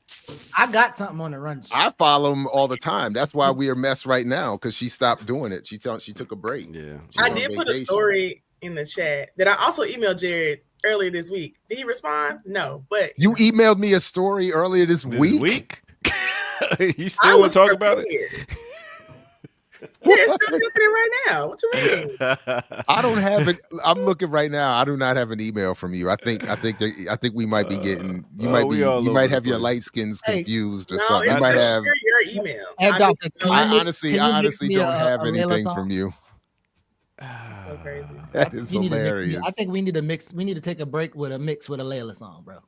I got something on the run sheet. I follow them all the time. That's why we are mess right now, because she stopped doing it. She took a break. Yeah, I did put a story in the chat that I also emailed Jared earlier this week. Did he respond? No, but you emailed me a story earlier this week? You still want to talk about it? Yeah, still looking at it right now. What you mean? I don't have it. I'm looking right now. I do not have an email from you. I think we might be getting. You might have your light skins confused or something. You might have your email. I honestly don't have anything from you. So crazy. That is hilarious. I think we need to mix. We need to take a break with a Layla song, bro.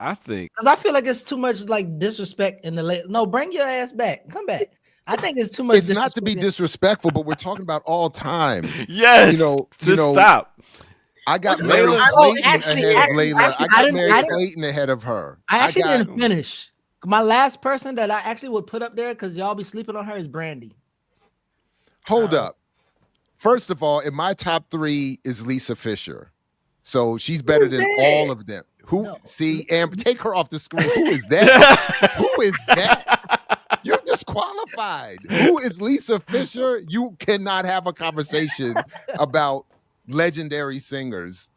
I think because I feel like it's too much like disrespect in the Layla. No, bring your ass back. Come back. I think it's too much. It's not to be disrespectful, but we're talking about all time. Yes. Stop. I got Mary Clayton ahead of Layla. I got Mary Clayton ahead of her. I actually didn't finish. My last person that I actually would put up there because y'all be sleeping on her is Brandy. Hold up. First of all, in my top 3 is Lisa Fisher. So she's better than all of them. See, Amber, take her off the screen. Who is that? Who is that? You're disqualified. Who is Lisa Fisher? You cannot have a conversation about legendary singers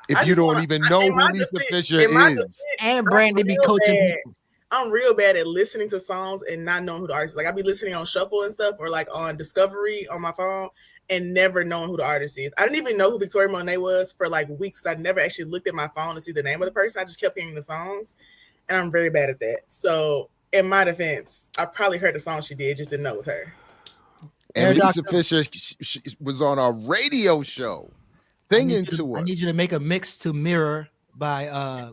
if you don't even know who Lisa Fisher is. And Brandy be coaching people. I'm real bad at listening to songs and not knowing who the artist is. Like I be listening on shuffle and stuff, or like on Discovery on my phone, and never knowing who the artist is. I didn't even know who Victoria Monet was for like weeks. I never actually looked at my phone to see the name of the person. I just kept hearing the songs, and I'm very bad at that. So, in my defense, I probably heard the song she did, just didn't know it was her. And Lisa Fisher she was on our radio show singing to us. I need you to make a mix to Mirror by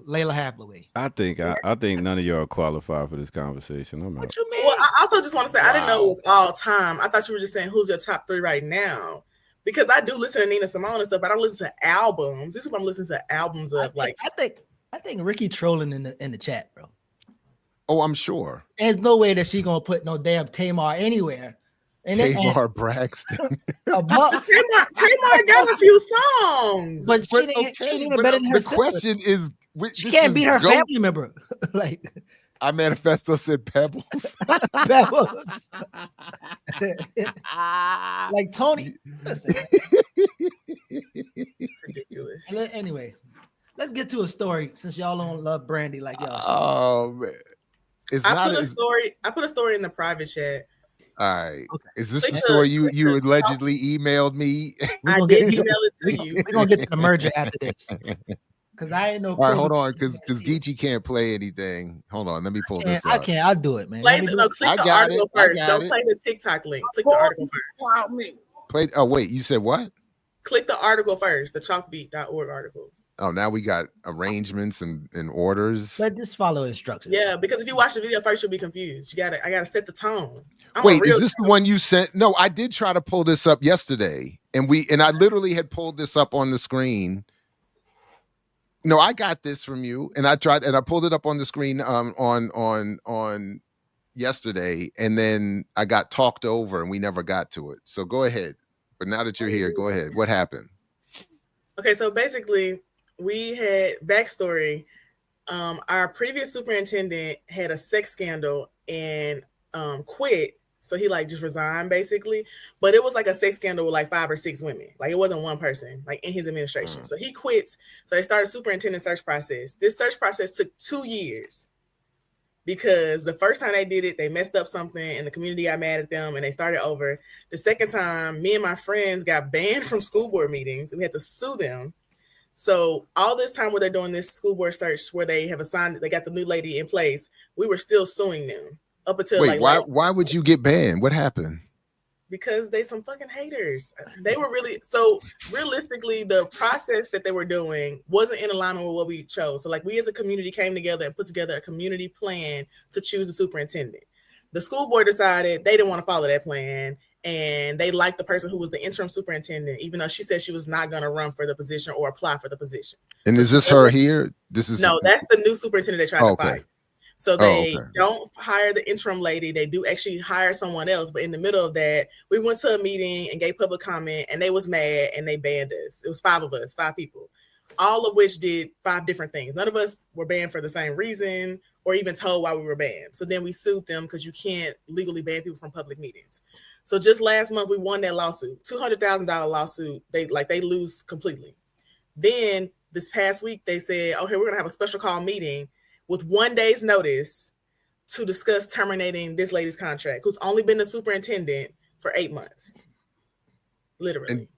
Layla Hathaway. I think none of y'all qualify for this conversation. I'm out. What you mean? Well, I also just want to say I didn't know it was all time. I thought you were just saying who's your top 3 right now, because I do listen to Nina Simone and stuff, but I don't listen to albums. This is what I'm listening to albums of. I think Ricky trolling in the chat, bro. Oh, I'm sure. There's no way that she gonna put no damn Tamar anywhere. And Tamar Braxton. Tamar got a few songs, but she ain't better than her sister. The question is, she can't beat her family member. Like I manifesto said Pebbles. Pebbles. Like Tony. Listen. Ridiculous. Anyway, let's get to a story since y'all don't love Brandy like y'all. Oh man, I put a story in the private chat. All right. Okay. Is this the story you allegedly emailed me? I did email it to you. We're gonna get to the merger after this. Because I ain't no. All right, hold on, because Geechee can't play anything. Hold on, let me pull this up. I can't. I'll do it, man. Click the article first. Don't play the TikTok link. Click the article first. Oh wait, you said what? Click the article first. The chalkbeat.org article. Oh, now we got arrangements and orders. But just follow instructions. Yeah, because if you watch the video first, you'll be confused. I gotta set the tone. Wait, is this the one you sent? No, I did try to pull this up yesterday, and I literally had pulled this up on the screen. No, I got this from you, and I pulled it up on the screen on yesterday, and then I got talked over, and we never got to it. So go ahead. But now that you're here, go ahead. What happened? Okay, so basically, we had backstory. Our previous superintendent had a sex scandal and quit. So he just resigned basically, but it was like a sex scandal with 5 or 6 women. It wasn't one person in his administration. So he quits. So they started a superintendent search process. This search process took 2 years because the first time they did it, they messed up something and the community got mad at them and they started over. The second time, me and my friends got banned from school board meetings and we had to sue them. So all this time where they're doing this school board search, where they have assigned, they got the new lady in place, we were still suing them up until Wait, like why would you get banned? What happened? because they some fucking haters. They were really, so realistically, the process that they were doing wasn't in alignment with what we chose. So like we as a community came together and put together a community plan to choose a superintendent. The school board decided they didn't want to follow that plan, and they liked the person who was the interim superintendent, even though she said she was not going to run for the position or apply for the position. And is this her here? This is No, that's the new superintendent they tried to okay. fire. So Oh, they okay. don't hire the interim lady. They do actually hire someone else. But in the middle of that, we went to a meeting and gave public comment, and they was mad and they banned us. It was 5 of us, 5 people, all of which did 5 different things. None of us were banned for the same reason or even told why we were banned. So then we sued them because you can't legally ban people from public meetings. So just last month we won that lawsuit, $200,000 lawsuit. They lose completely. Then this past week they said, okay, we're gonna have a special call meeting with 1 day's notice to discuss terminating this lady's contract, who's only been the superintendent for 8 months. Literally. And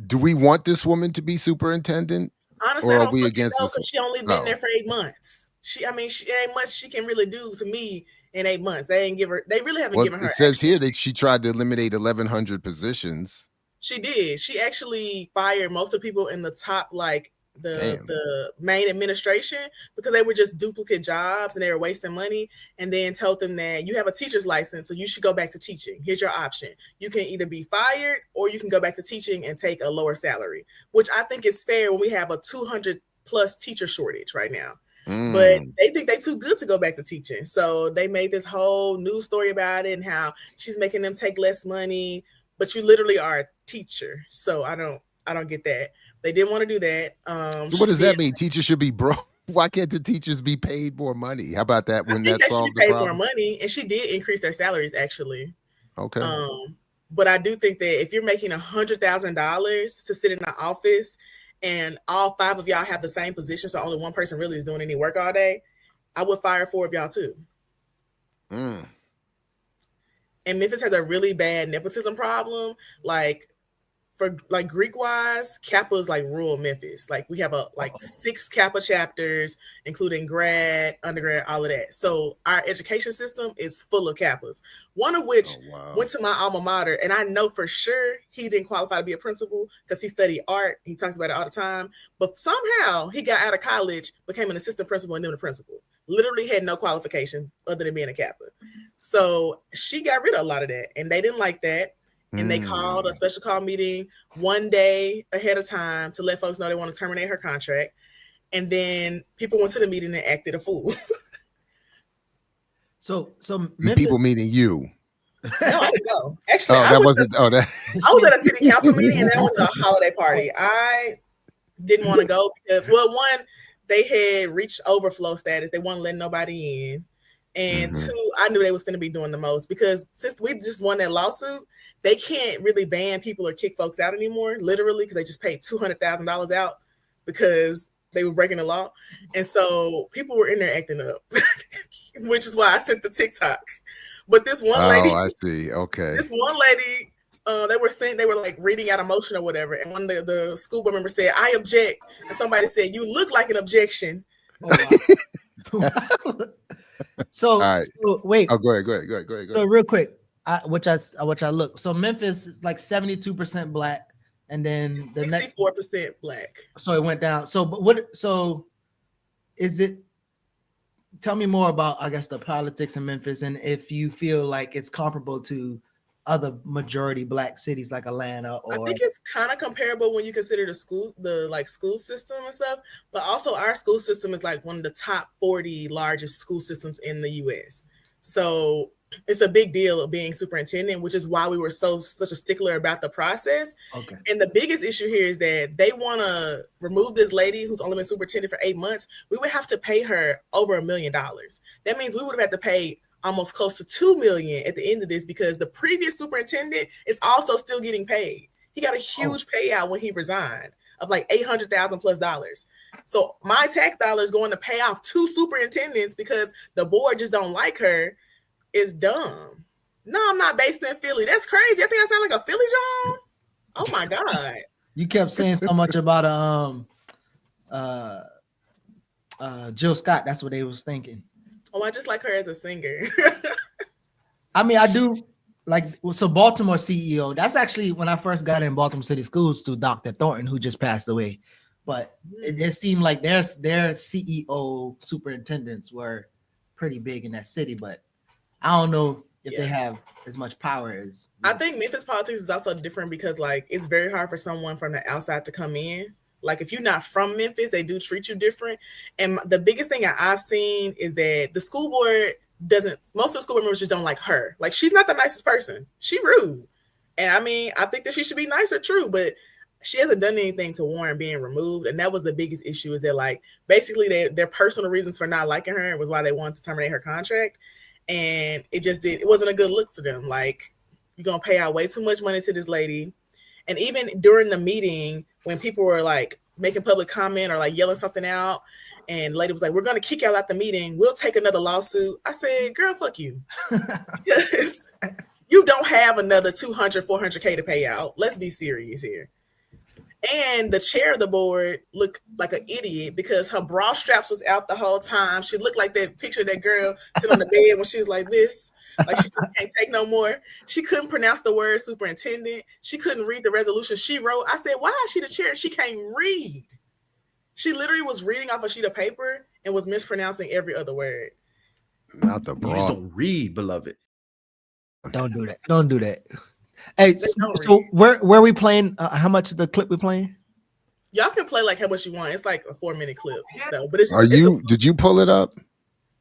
do we want this woman to be superintendent? Honestly, or I are don't we fucking against know this? because she only been there for 8 months. It ain't much she can really do to me in 8 months. They really haven't Well, given her. it says here that she tried to eliminate 1,100 positions. She did. She actually fired most of the people in the top, like Damn. the main administration, because they were just duplicate jobs and they were wasting money, and then told them that you have a teacher's license, so you should go back to teaching. Here's your option. You can either be fired or you can go back to teaching and take a lower salary, which I think is fair when we have a 200 plus teacher shortage right now. But they think they're too good to go back to teaching. So they made this whole news story about it and how she's making them take less money, but you literally are a teacher. So I don't get that. They didn't want to do that. So what does that mean? Teachers should be broke? Why can't the teachers be paid more money? How about that? When I think that they should solved be the paid problem? more money, and she did increase their salaries actually. Okay. But I do think that if you're making $100,000 to sit in an office and all 5 of y'all have the same position, so only one person really is doing any work all day, I would fire 4 of y'all too. And Memphis has a really bad nepotism problem. Like for like Greek wise, Kappa is like rural Memphis. Like we have 6 Kappa chapters, including grad, undergrad, all of that. So our education system is full of Kappas. One of which went to my alma mater, and I know for sure he didn't qualify to be a principal because he studied art. He talks about it all the time. But somehow he got out of college, became an assistant principal, and then a principal. Literally had no qualification other than being a Kappa. So she got rid of a lot of that, and they didn't like that. And they called a special call meeting 1 day ahead of time to let folks know they want to terminate her contract. And then people went to the meeting and acted a fool. So Memphis, people meaning you. No, I didn't go. Actually, Oh, I that was wasn't. Oh, that. I was at a city council meeting and then I went to a holiday party. I didn't want to go because, well, one, they had reached overflow status. They weren't letting nobody in. And 2, I knew they was going to be doing the most because since we just won that lawsuit, they can't really ban people or kick folks out anymore, literally, because they just paid $200,000 out because they were breaking the law. And so people were in there acting up, which is why I sent the TikTok. But this one lady, I see. Okay. This one lady, they were like reading out a motion or whatever. And one of the school board members said, I object. And somebody said, you look like an objection. Oh, wow. So, right. so wait. Oh, go ahead. So real quick, which I look. So Memphis is like 72% black, and then the 64% black. So it went down. So, but what? So, is it? Tell me more about, I guess, the politics in Memphis, and if you feel like it's comparable to other majority black cities like Atlanta. Or I think it's kind of comparable when you consider the school system and stuff. But also, our school system is like one of the top 40 largest school systems in the U.S. So it's a big deal of being superintendent, which is why we were such a stickler about the process. Okay. And the biggest issue here is that they want to remove this lady who's only been superintendent for 8 months. We would have to pay her over $1 million. That means we would have had to pay almost close to $2 million at the end of this because the previous superintendent is also still getting paid. He got a huge payout when he resigned of like $800,000 plus dollars. So my tax dollars going to pay off 2 superintendents because the board just don't like her is dumb. No, I'm not based in Philly. That's crazy. I think I sound like a Philly John. Oh my God. You kept saying so much about uh Jill Scott. That's what they was thinking. Oh, I just like her as a singer. I mean, I do like so Baltimore CEO. That's actually when I first got in Baltimore City Schools through Dr. Thornton, who just passed away. But it seemed like their CEO superintendents were pretty big in that city. But I don't know if they have as much power as. I think Memphis politics is also different because like it's very hard for someone from the outside to come in. Like if you're not from Memphis, they do treat you different. And the biggest thing I've seen is that the school board doesn't. Most of the school board members just don't like her. Like she's not the nicest person. She rude. And I mean, I think that she should be nicer, true, but she hasn't done anything to warrant being removed. And that was the biggest issue is that like basically their personal reasons for not liking her was why they wanted to terminate her contract. And it wasn't a good look for them. Like you're gonna pay out way too much money to this lady. And even during the meeting, when people were like making public comment or like yelling something out, and the lady was like, "We're gonna kick y'all out the meeting. We'll take another lawsuit." I said, "Girl, fuck you." Yes. You don't have another 200, 400K to pay out. Let's be serious here. And the chair of the board looked like an idiot because her bra straps was out the whole time. She looked like that picture of that girl sitting on the bed when she was like this, like she can't take no more. She couldn't pronounce the word superintendent. She couldn't read the resolution she wrote. I said, why is she the chair? She can't read. She literally was reading off a sheet of paper and was mispronouncing every other word. Not the You bra. just don't read, beloved. Don't do that. Don't do that. Hey, so where we playing? How much of the clip we playing? Y'all can play like how much you want. It's like a 4-minute clip, though. But it's Did you pull it up?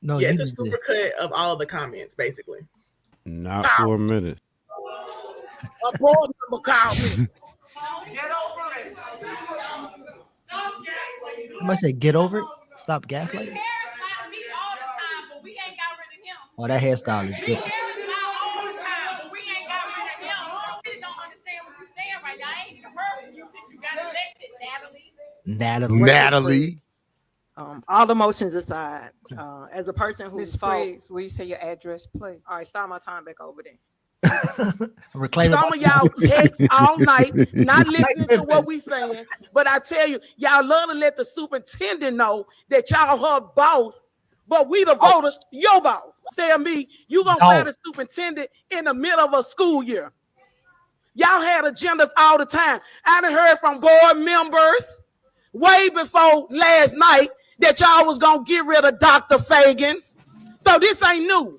No. Yeah, it's a super cut of all of the comments, basically. Not 4 minutes. A board member called me. Somebody say get over it. Stop gaslighting. Oh, that hairstyle is good. Natalie. All emotions aside, as a person who's Ms. Spriggs, will you say your address, please? all right, start my time back over there. Reclaim Some of y'all text all night, not listening to what we saying, but I tell you, y'all love to let the superintendent know that y'all her boss, but we the voters, your boss. Tell me, you gonna fire the superintendent in the middle of a school year. Y'all had agendas all the time. I done heard from board members way before last night that y'all was gonna get rid of Dr. Fagans. So this ain't new.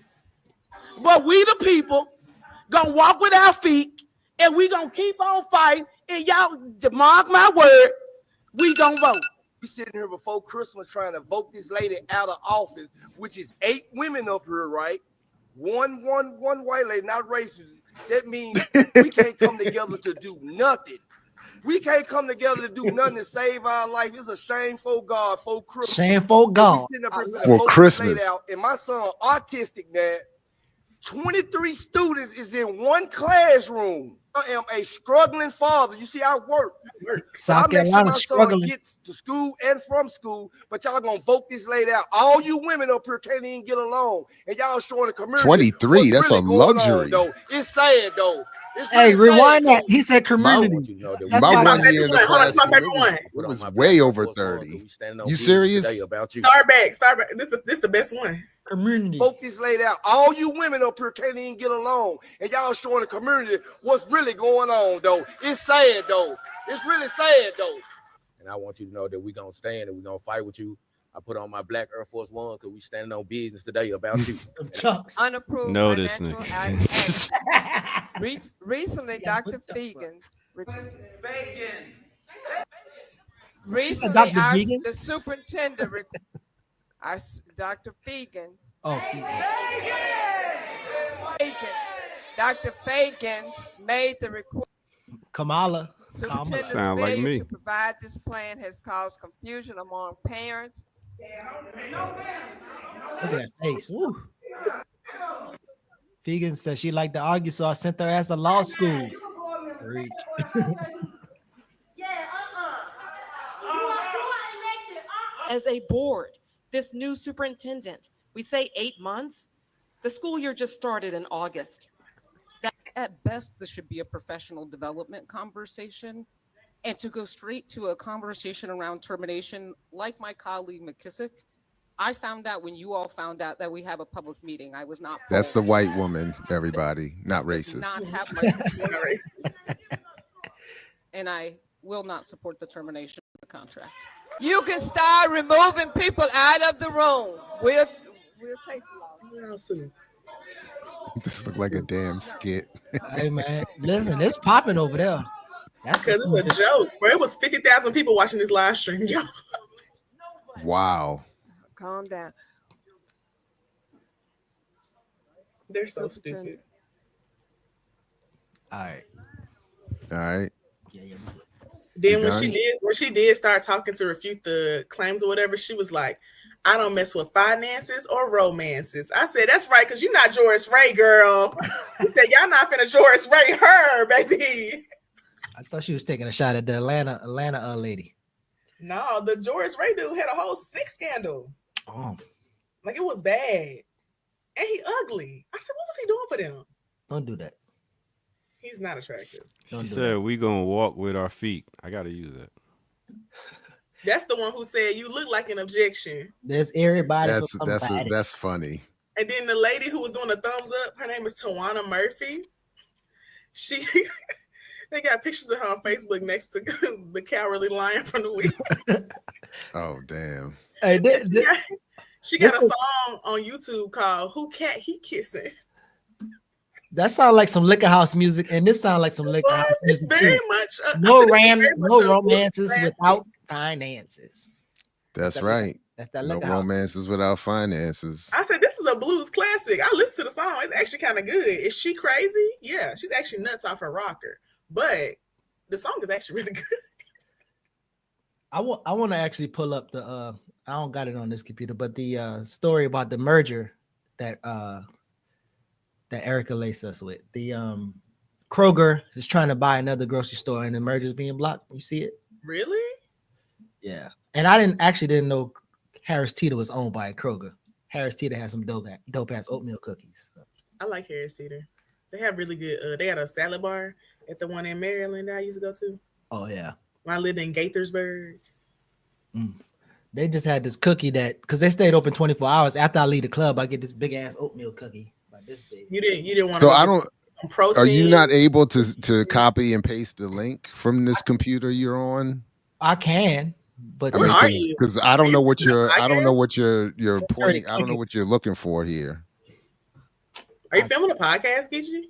But we the people gonna walk with our feet and we gonna keep on fighting. And y'all, mark my word, we gonna vote. We sitting here before Christmas trying to vote this lady out of office, which is 8 women up here, right? One white lady, not racist. That means we can't come together to do nothing. We can't come together to do nothing to save our life. It's a shame for God, for Christmas. Shameful God. For Christmas. And my son, autistic, now, 23 students is in one classroom. I am a struggling father. You see, I work. South I make sure Carolina my son struggling. gets to school and from school, but y'all gonna vote this lady out. All you women up here can't even get along, and y'all showing the community. 23, that's really a going on, luxury. though. It's sad, though. It's Hey, really rewind sad, that. He said community. My one year in the class, it One. was way over 30. You serious? Start back. This the best one. Community. Vote this lady out. All you women up here can't even get along, and y'all showing the community what's really going on, though. It's sad, though. It's really sad, though. And I want you to know that we're going to stand and we're going to fight with you. I put on my black Air Force One because we standing on business today about you. Unapproved No, this financial nigga. act. Recently, Dr. Fagans. Recently, Dr. our, Vegans? the superintendent, Dr. Fagans. Oh, Dr. Fagans made the request. Kamala. Superintendent's Sound like failure me. to provide this plan has caused confusion among parents. Look at that face. Woo. Fegan said she liked to argue, so I sent her ass to law school. Reach. As a board, this new superintendent, we say 8 months. The school year just started in August. At best, this should be a professional development conversation. And to go straight to a conversation around termination, like my colleague McKissick, I found out when you all found out that we have a public meeting. I was not. That's the white woman, everybody, not This does racist. not have my support. And I will not support the termination of the contract. You can start removing people out of the room. We'll take you off. This looks like a damn skit. Hey man, listen, it's popping over there. That's Because it's a joke, bro. It was 50,000 people watching this live stream, y'all. Wow. Calm down. They're so stupid. All right. All right. Then when she did start talking to refute the claims or whatever, she was like, I don't mess with finances or romances. I said, that's right, because you're not Joris Ray, girl. He said, y'all not finna Joris Ray her, baby. I thought she was taking a shot at the Atlanta lady. No, the Joris Ray dude had a whole sex scandal. Oh. Like, it was bad. And he ugly. I said, what was he doing for them? Don't do that. He's not attractive. She said, we gonna walk with our feet. I gotta use that. That's the one who said, you look like an objection. There's everybody. That's funny. And then the lady who was doing the thumbs up, her name is Tawana Murphy. She, they got pictures of her on Facebook next to the cowardly lion from the week. Oh, damn. Hey, she got a song on YouTube called "Who Cat He Kissing." That sounds like some liquor house music, and this sounds like some liquor house music. It's very too. much No romances without finances. That's right. That's that no liquor house. romances without finances. I said, this is a blues classic. I listened to the song. It's actually kind of good. Is she crazy? Yeah, she's actually nuts off her rocker. But the song is actually really good. I want to actually pull up the I don't got it on this computer, but the story about the merger that Erica laced us with. The Kroger is trying to buy another grocery store and the merger's being blocked. You see it? Really? Yeah. And I didn't know Harris Teeter was owned by Kroger. Harris Teeter has some dope ass oatmeal cookies. I like Harris Teeter. They have really good. They got a salad bar at the one in Maryland that I used to go to. Oh yeah. When I lived in Gaithersburg. They just had this cookie that because they stayed open 24 hours. After I leave the club, I get this big ass oatmeal cookie. Like this big. You didn't want. So I don't. Are you not able to copy and paste the link from this computer you're on? I can, but where are you? Because I don't know what you're pointing. I don't know what you're looking for here. Are you filming a podcast, Gigi?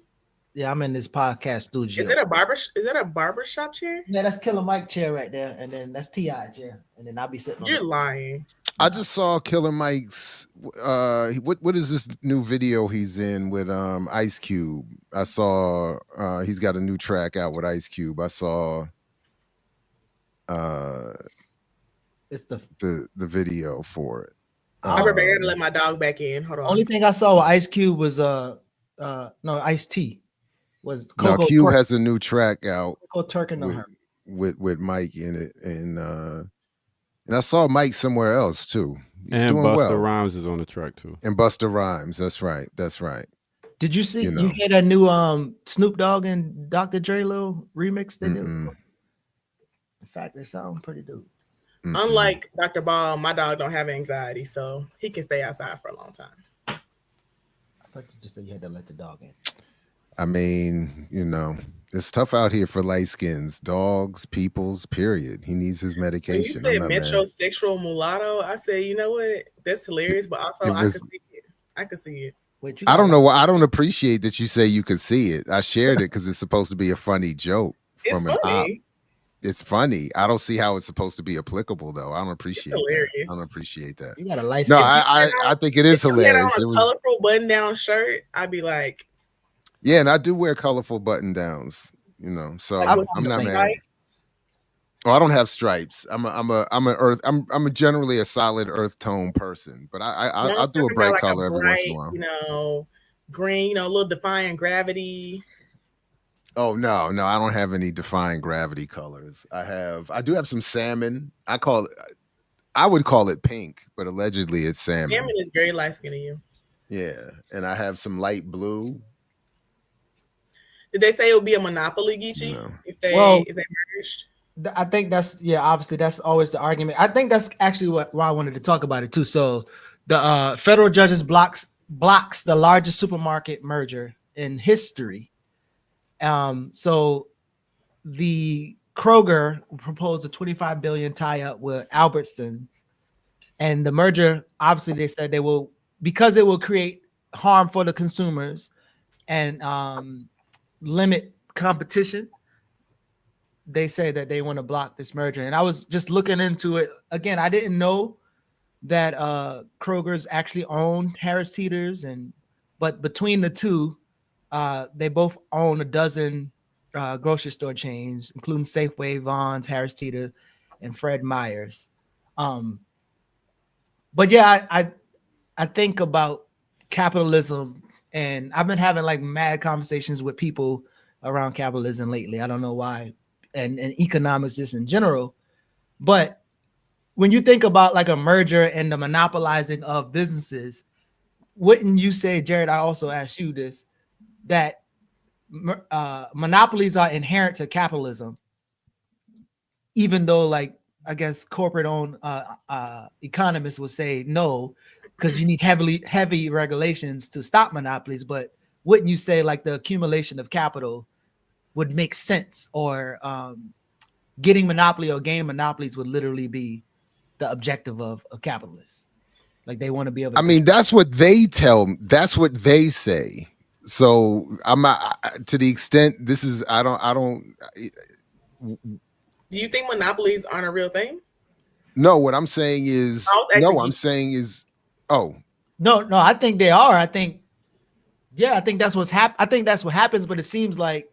Yeah, I'm in this podcast studio. Is it a barbershop chair? Yeah, that's Killer Mike chair right there, and then that's T.I. chair, and then I'll be sitting. You're lying. I just saw Killer Mike's. What is this new video he's in with Ice Cube? I saw he's got a new track out with Ice Cube. I saw it's the video for it. I prepared to let my dog back in. Hold on. Only thing I saw with Ice Cube was no Ice T. Was Coco now Cube has a new track out with Mike in it, and I saw Mike somewhere else too. He's and doing Busta Rhymes is on the track too. And Busta Rhymes, that's right. Did you see? You hear that new Snoop Dogg and Dr. Dre little remix they did? In fact, they sound pretty dope. Unlike Dr. Ball, my dog don't have anxiety, so he can stay outside for a long time. I thought you just said you had to let the dog in. I mean, it's tough out here for light skins, dogs, peoples, period. He needs his medication. When you said metrosexual mulatto, I said, you know what? That's hilarious, but also I could see it. I don't know why. I don't appreciate that you say you could see it. I shared it because it's supposed to be a funny joke from an op. It's funny. I don't see how it's supposed to be applicable though. I don't appreciate that. I don't appreciate that. You got a light No, I think it is hilarious. It was a colorful button-down shirt. I'd be like, yeah, and I do wear colorful button downs, so like I'm not mad. Oh, I don't have stripes. I'm generally a solid earth tone person, but I'll do a bright color every once in a while. Green, a little defying gravity. Oh no, I don't have any defying gravity colors. I do have some salmon. I would call it pink, but allegedly it's salmon. Salmon is very light skinned to you. Yeah, and I have some light blue. Did they say it would be a monopoly, Geechee, if they merged? I think that's obviously that's always the argument. I think that's actually why I wanted to talk about it too. So the federal judges blocks the largest supermarket merger in history. So the Kroger proposed a 25 billion tie-up with Albertson, and the merger, obviously they said they will, because it will create harm for the consumers and limit competition. They say that they want to block this merger. And I was just looking into it again. I didn't know that Kroger's actually owned Harris Teeters, but between the two, they both own a dozen grocery store chains, including Safeway, Vons, Harris Teeter, and Fred Meyer's. But yeah, I think about capitalism, and I've been having like mad conversations with people around capitalism lately. I don't know why, and economics just in general. But when you think about like a merger and the monopolizing of businesses, wouldn't you say, Jared? I also asked you this, that monopolies are inherent to capitalism, even though like I guess corporate owned economists would say no, because you need heavy regulations to stop monopolies. But wouldn't you say like the accumulation of capital would make sense, or getting monopoly or gaining monopolies would literally be the objective of a capitalist? Like they want to be able to. I mean, that's what they that's what they say. So I'm not, to the extent this is, I don't. Do you think monopolies aren't a real thing? No, what I'm saying is, no, I'm saying is, oh. No, I think they are. I think that's what's I think that's what happens, but it seems like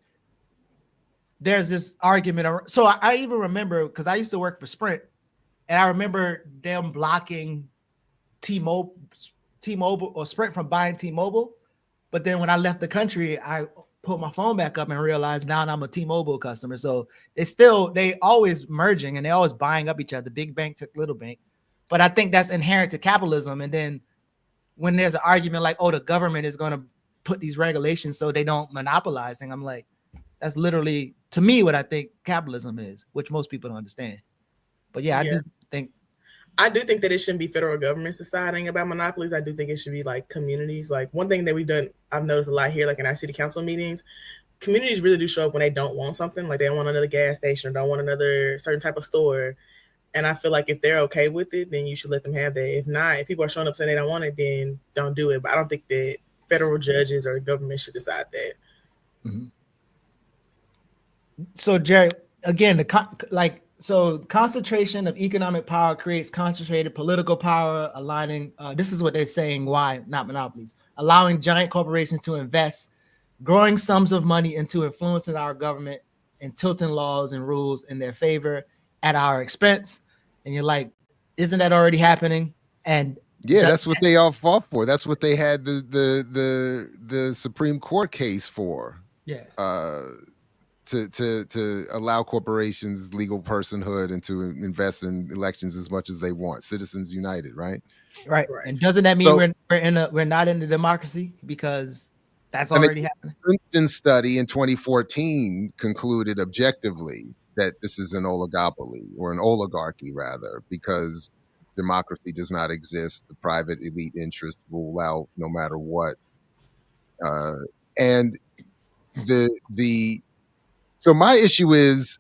there's this argument. So I even remember, because I used to work for Sprint, and I remember them blocking T-Mobile or Sprint from buying T-Mobile. But then when I left the country, I put my phone back up and realized now I'm a T-Mobile customer. So they always merging and they always buying up each other. Big bank took little bank. But I think that's inherent to capitalism. And then when there's an argument like, oh, the government is going to put these regulations so they don't monopolize, and I'm like, that's literally, to me, what I think capitalism is, which most people don't understand. But yeah, I do think that it shouldn't be federal governments deciding about monopolies. I do think it should be like communities. Like one thing that I've noticed a lot here, like in our city council meetings, communities really do show up when they don't want something. Like they don't want another gas station or don't want another certain type of store. And I feel like if they're okay with it, then you should let them have that. If not, if people are showing up saying they don't want it, then don't do it. But I don't think that federal judges or government should decide that. Mm-hmm. So Jerry, again, so concentration of economic power creates concentrated political power, aligning, this is what they're saying, why not monopolies, allowing giant corporations to invest growing sums of money into influencing our government and tilting laws and rules in their favor at our expense. And you're like, isn't that already happening? And yeah, that's what they all fought for. That's what they had the Supreme Court case for. Yeah. To allow corporations legal personhood and to invest in elections as much as they want. Citizens United, right? Right. And doesn't that mean we're not in a democracy because that's already happening? The Princeton study in 2014 concluded objectively that this is an oligopoly, or an oligarchy rather, because democracy does not exist. The private elite interests rule out no matter what. And so my issue is,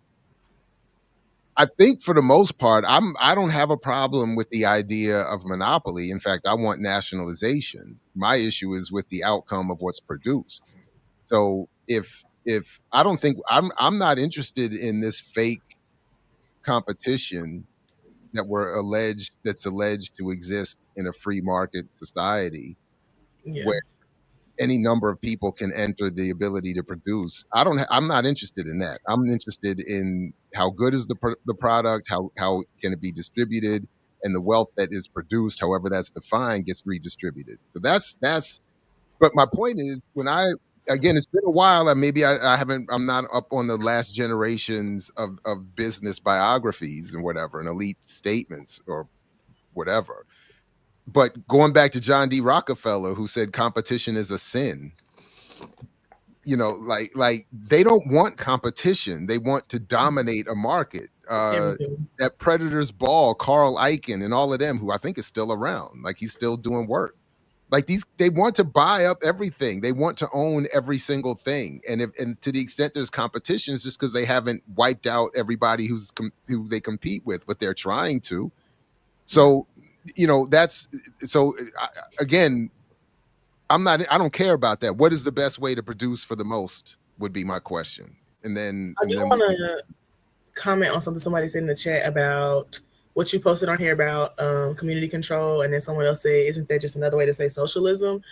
I think for the most part, I don't have a problem with the idea of monopoly. In fact, I want nationalization. My issue is with the outcome of what's produced. So if I don't think I'm not interested in this fake competition that's alleged to exist in a free market society, where any number of people can enter the ability to produce. I'm not interested in that. I'm interested in how good is the product, how can it be distributed, and the wealth that is produced, however that's defined, gets redistributed. So that's. But my point is, again, it's been a while, and maybe I'm not up on the last generations of business biographies and whatever, and elite statements or whatever. But going back to John D. Rockefeller, who said competition is a sin, like they don't want competition. They want to dominate a market. That Predators Ball, Carl Icahn, and all of them, who I think is still around, like he's still doing work. Like they want to buy up everything. They want to own every single thing. And to the extent there's competition, it's just because they haven't wiped out everybody who they compete with, but they're trying to. So, again, I don't care about that. What is the best way to produce for the most would be my question. And then I do want to comment on something somebody said in the chat about what you posted on here about community control, and then someone else said, isn't that just another way to say socialism?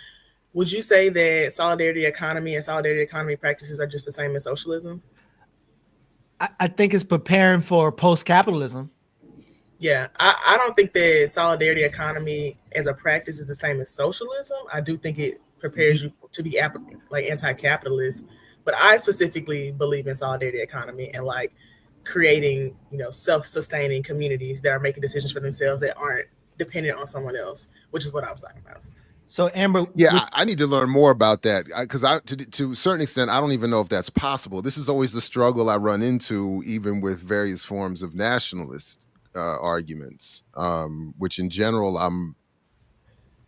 Would you say that solidarity economy and solidarity economy practices are just the same as socialism? I think it's preparing for post-capitalism. Yeah, I don't think that solidarity economy as a practice is the same as socialism. I do think it prepares you to be like anti-capitalist, but I specifically believe in solidarity economy and like creating, self-sustaining communities that are making decisions for themselves that aren't dependent on someone else, which is what I was talking about. So Amber, I need to learn more about that because to a certain extent, I don't even know if that's possible. This is always the struggle I run into, even with various forms of nationalist arguments, which in general I'm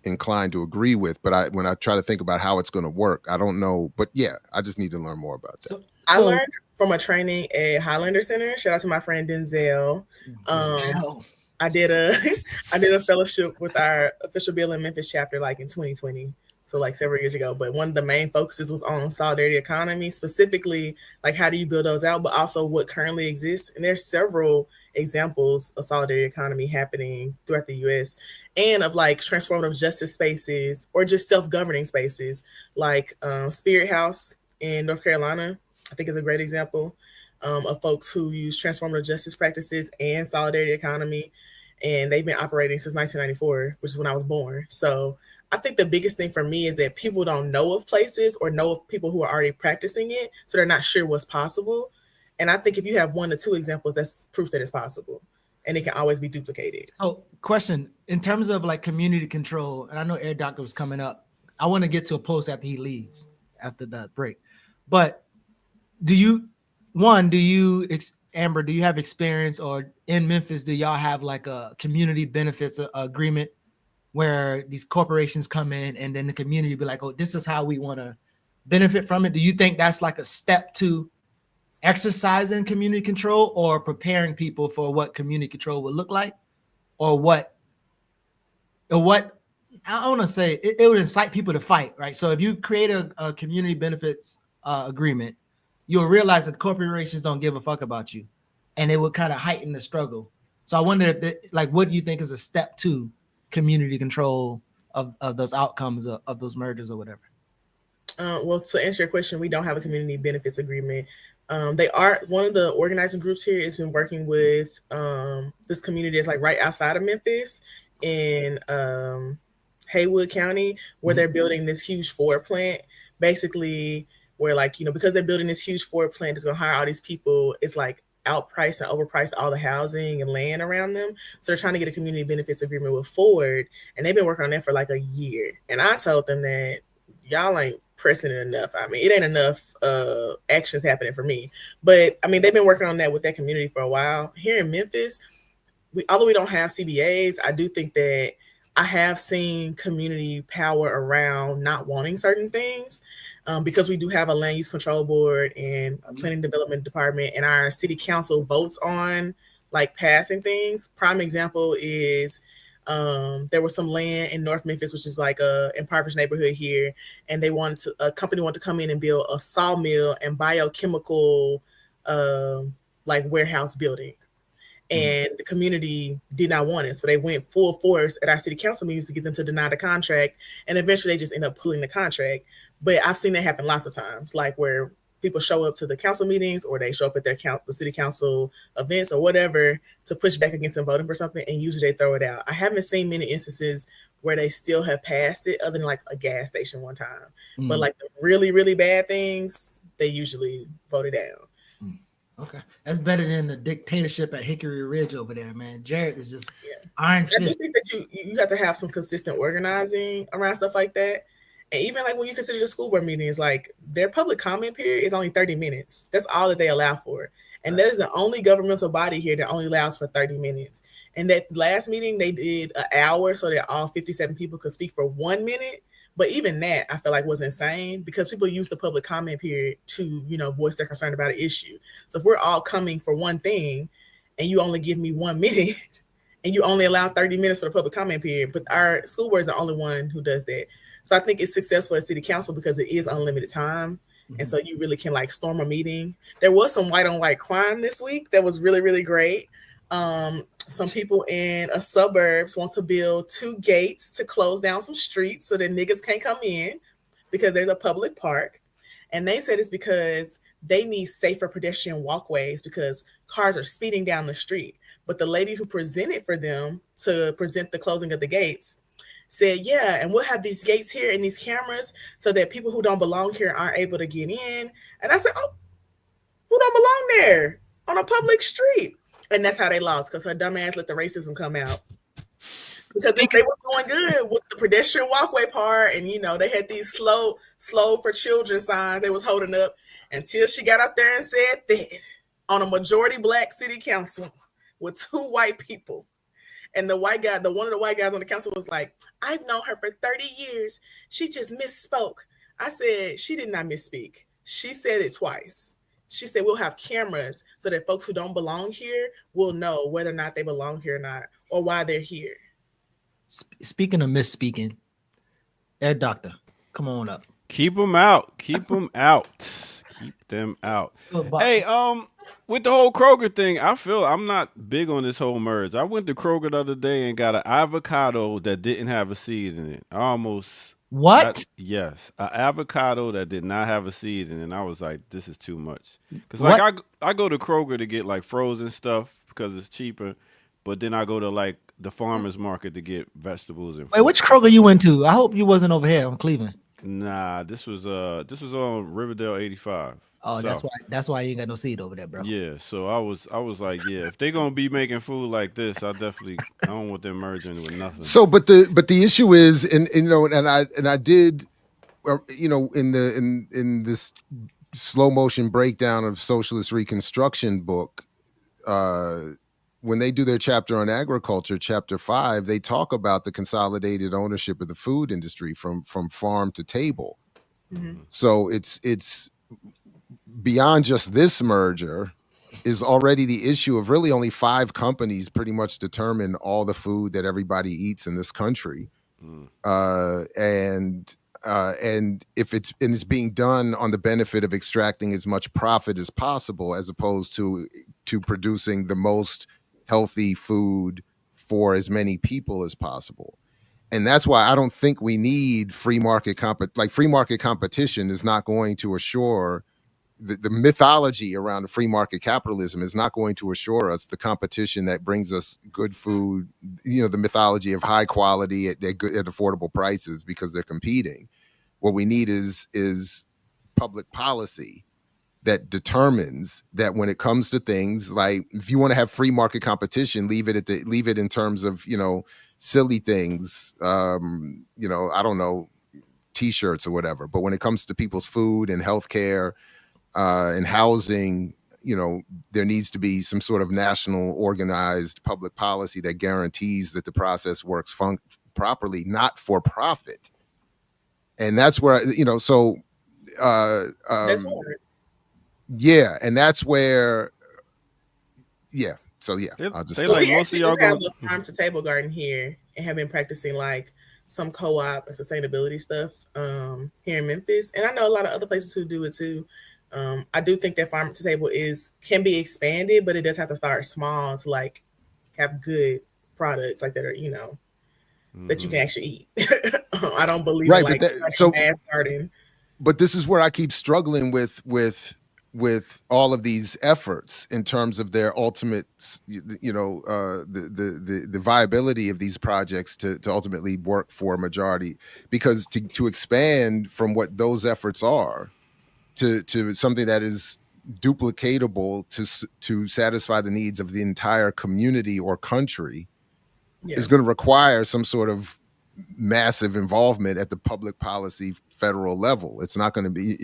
inclined to agree with. But when I try to think about how it's going to work, I don't know. But yeah, I just need to learn more about that. I learned from a training at Highlander Center. Shout out to my friend Denzel. I did a fellowship with our official Bill in Memphis chapter like in 2020, so like several years ago. But one of the main focuses was on solidarity economy, specifically like how do you build those out, but also what currently exists. And there's several examples of solidarity economy happening throughout the U.S. and of like transformative justice spaces or just self-governing spaces like Spirit House in North Carolina. I think is a great example of folks who use transformative justice practices and solidarity economy. And they've been operating since 1994, which is when I was born. So I think the biggest thing for me is that people don't know of places or know of people who are already practicing it. So they're not sure what's possible. And I think if you have 1 or 2 examples, that's proof that it's possible. And it can always be duplicated. So question, in terms of like community control, and I know Air Doctor was coming up. I want to get to a post after he leaves, after the break. But Amber, do you have experience, or in Memphis, do y'all have like a community benefits agreement where these corporations come in and then the community be like, oh, this is how we want to benefit from it? Do you think that's like a step to exercising community control or preparing people for what community control would look like? Or what I want to say, it would incite people to fight, right? So if you create a community benefits agreement, you'll realize that corporations don't give a fuck about you, and it will kind of heighten the struggle. So I wonder if what do you think is a step to community control of those outcomes of those mergers or whatever? Well, to answer your question, we don't have a community benefits agreement. They are one of the organizing groups here has been working with this community that's like right outside of Memphis in Haywood County, where they're building this huge Ford plant, basically where because they're building this huge Ford plant that's going to hire all these people, it's like outpriced and overpriced all the housing and land around them. So they're trying to get a community benefits agreement with Ford, and they've been working on that for like a year. And I told them that y'all ain't pressing it enough. I mean, it ain't enough actions happening for me. But I mean, they've been working on that with that community for a while. Here in Memphis, although we don't have CBAs, I do think that I have seen community power around not wanting certain things. Because we do have a land use control board and a planning development department, and our city council votes on like passing things. Prime example is there was some land in North Memphis, which is like a impoverished neighborhood here, and a company wanted to come in and build a sawmill and biochemical like warehouse building. And the community did not want it. So they went full force at our city council meetings to get them to deny the contract. And eventually they just end up pulling the contract. But I've seen that happen lots of times, like where people show up to the council meetings or they show up at the city council events or whatever to push back against them voting for something, and usually they throw it out. I haven't seen many instances where they still have passed it other than like a gas station one time. But like the really, really bad things, they usually vote it down. Okay, that's better than the dictatorship at Hickory Ridge over there, man. Jared is just iron fist. I do think that you have to have some consistent organizing around stuff like that. And even like when you consider the school board meetings, like their public comment period is only 30 minutes. That's all that they allow for. And that is the only governmental body here that only allows for 30 minutes. And that last meeting, they did an hour so that all 57 people could speak for 1 minute. But even that, I feel like was insane because people use the public comment period to, voice their concern about an issue. So if we're all coming for one thing and you only give me 1 minute and you only allow 30 minutes for the public comment period, but our school board is the only one who does that. So I think it's successful at city council because it is unlimited time. And so you really can like storm a meeting. There was some white on white crime this week that was really, really great. Some people in a suburbs want to build 2 gates to close down some streets so that niggas can't come in because there's a public park. And they said it's because they need safer pedestrian walkways because cars are speeding down the street. But the lady who presented for them to present the closing of the gates said, yeah, and we'll have these gates here and these cameras so that people who don't belong here aren't able to get in. And I said, oh, who don't belong there on a public street? And that's how they lost because her dumb ass let the racism come out. Because if they were going good with the pedestrian walkway part and, they had these slow for children signs they was holding up until she got out there and said that on a majority black city council with 2 white people. And the white guy, one of the white guys on the council was like, I've known her for 30 years. She just misspoke. I said, she did not misspeak. She said it twice. She said, we'll have cameras so that folks who don't belong here will know whether or not they belong here or not, or why they're here. Speaking of misspeaking, Air Doctor, come on up. Keep them out. Keep them out. Keep them out. Hey, with the whole Kroger thing, I'm not big on this whole merge. I went to Kroger the other day and got an avocado that didn't have a seed in it. What? Yes, an avocado that did not have a seed in it. And I was like, this is too much. Because like I go to Kroger to get like frozen stuff because it's cheaper, but then I go to like the farmer's market to get vegetables and fruit. Wait, which Kroger you went to? I hope you wasn't over here in Cleveland. Nah, this was on Riverdale 85. Oh, that's why you ain't got no seed over there, bro. Yeah, so I was like, yeah, if they're gonna be making food like this, I don't want them merging with nothing. So, but the issue is, and I did, in this slow motion breakdown of socialist reconstruction book, when they do their chapter on agriculture, chapter 5, they talk about the consolidated ownership of the food industry from farm to table. Mm-hmm. So it's beyond just this merger is already the issue of really only 5 companies pretty much determine all the food that everybody eats in this country. And if it's being done on the benefit of extracting as much profit as possible, as opposed to producing the most healthy food for as many people as possible. And that's why I don't think we need free market competition is not going to assure the mythology around free market capitalism is not going to assure us the competition that brings us good food, the mythology of high quality at affordable prices because they're competing. What we need is public policy that determines that when it comes to things like, if you want to have free market competition, leave it in terms of, silly things, I don't know, T-shirts or whatever. But when it comes to people's food and healthcare, and housing, there needs to be some sort of national organized public policy that guarantees that the process works properly, not for profit. And that's where, that's yeah. And that's where, yeah. So yeah, I'll just say like most of y'all have a farm to table garden here and have been practicing like some co-op and sustainability stuff here in Memphis. And I know a lot of other places who do it too. I do think that farm to table can be expanded, but it does have to start small to like have good products like that are, that you can actually eat. I don't believe in like mass garden. But this is where I keep struggling with all of these efforts in terms of their ultimate, the viability of these projects to ultimately work for a majority, because to expand from what those efforts are to something that is duplicatable to satisfy the needs of the entire community or country is going to require some sort of massive involvement at the public policy federal level. It's not going to be.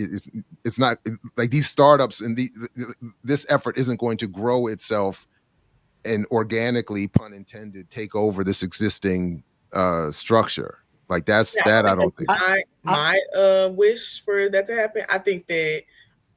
It's not like these startups and this effort isn't going to grow itself and organically, pun intended, take over this existing structure. Like that's that. I don't think. My wish for that to happen. I think that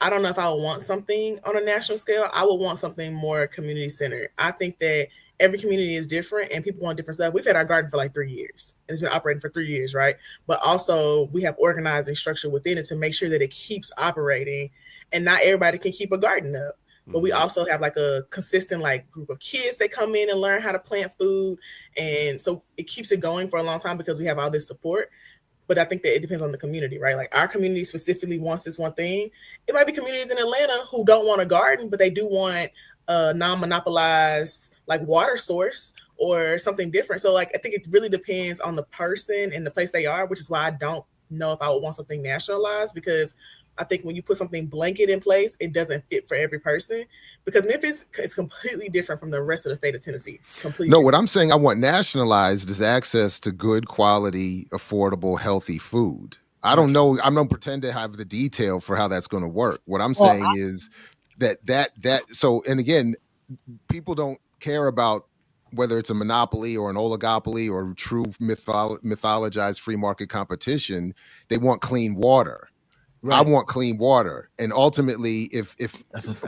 I don't know if I would want something on a national scale. I would want something more community centered. I think that every community is different and people want different stuff. We've had our garden for like 3 years. It's been operating for 3 years, right? But also we have organizing structure within it to make sure that it keeps operating, and not everybody can keep a garden up. But we also have like a consistent like group of kids that come in and learn how to plant food. And so it keeps it going for a long time because we have all this support. But I think that it depends on the community, right? Like our community specifically wants this one thing. It might be communities in Atlanta who don't want a garden, but they do want a non-monopolized like water source or something different. So like I think it really depends on the person and the place they are, which is why I don't know if I would want something nationalized, because I think when you put something blanket in place, it doesn't fit for every person, because Memphis is completely different from the rest of the state of Tennessee. Completely. No, what I'm saying I want nationalized is access to good quality, affordable, healthy food. I don't know. I don't pretend to have the detail for how that's going to work. What I'm saying is that so, and again, people don't care about whether it's a monopoly or an oligopoly or true mythologized free market competition. They want clean water. Right. I want clean water. And ultimately, if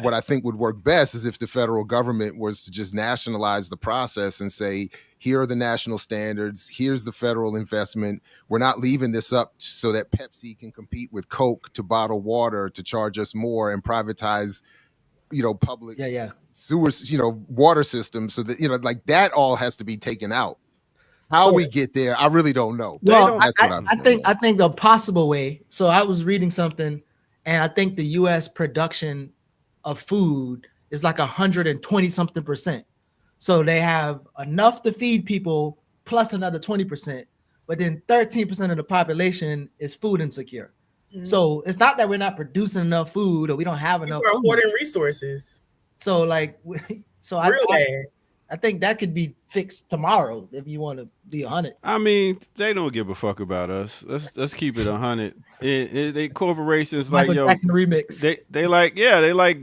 what I think would work best is if the federal government was to just nationalize the process and say, here are the national standards, here's the federal investment. We're not leaving this up so that Pepsi can compete with Coke to bottle water to charge us more and privatize, public sewers, water systems, so that, like that all has to be taken out. How we get there, I really don't know. Well, I think the possible way. So I was reading something, and I think the U.S. production of food is like 120-something%. So they have enough to feed people plus another 20%, but then 13% of the population is food insecure. Mm-hmm. So it's not that we're not producing enough food or we don't have enough. We're hoarding resources. So I think that could be fixed tomorrow if you want to be 100. I mean, they don't give a fuck about us. Let's keep it 100. They corporations like remix. They like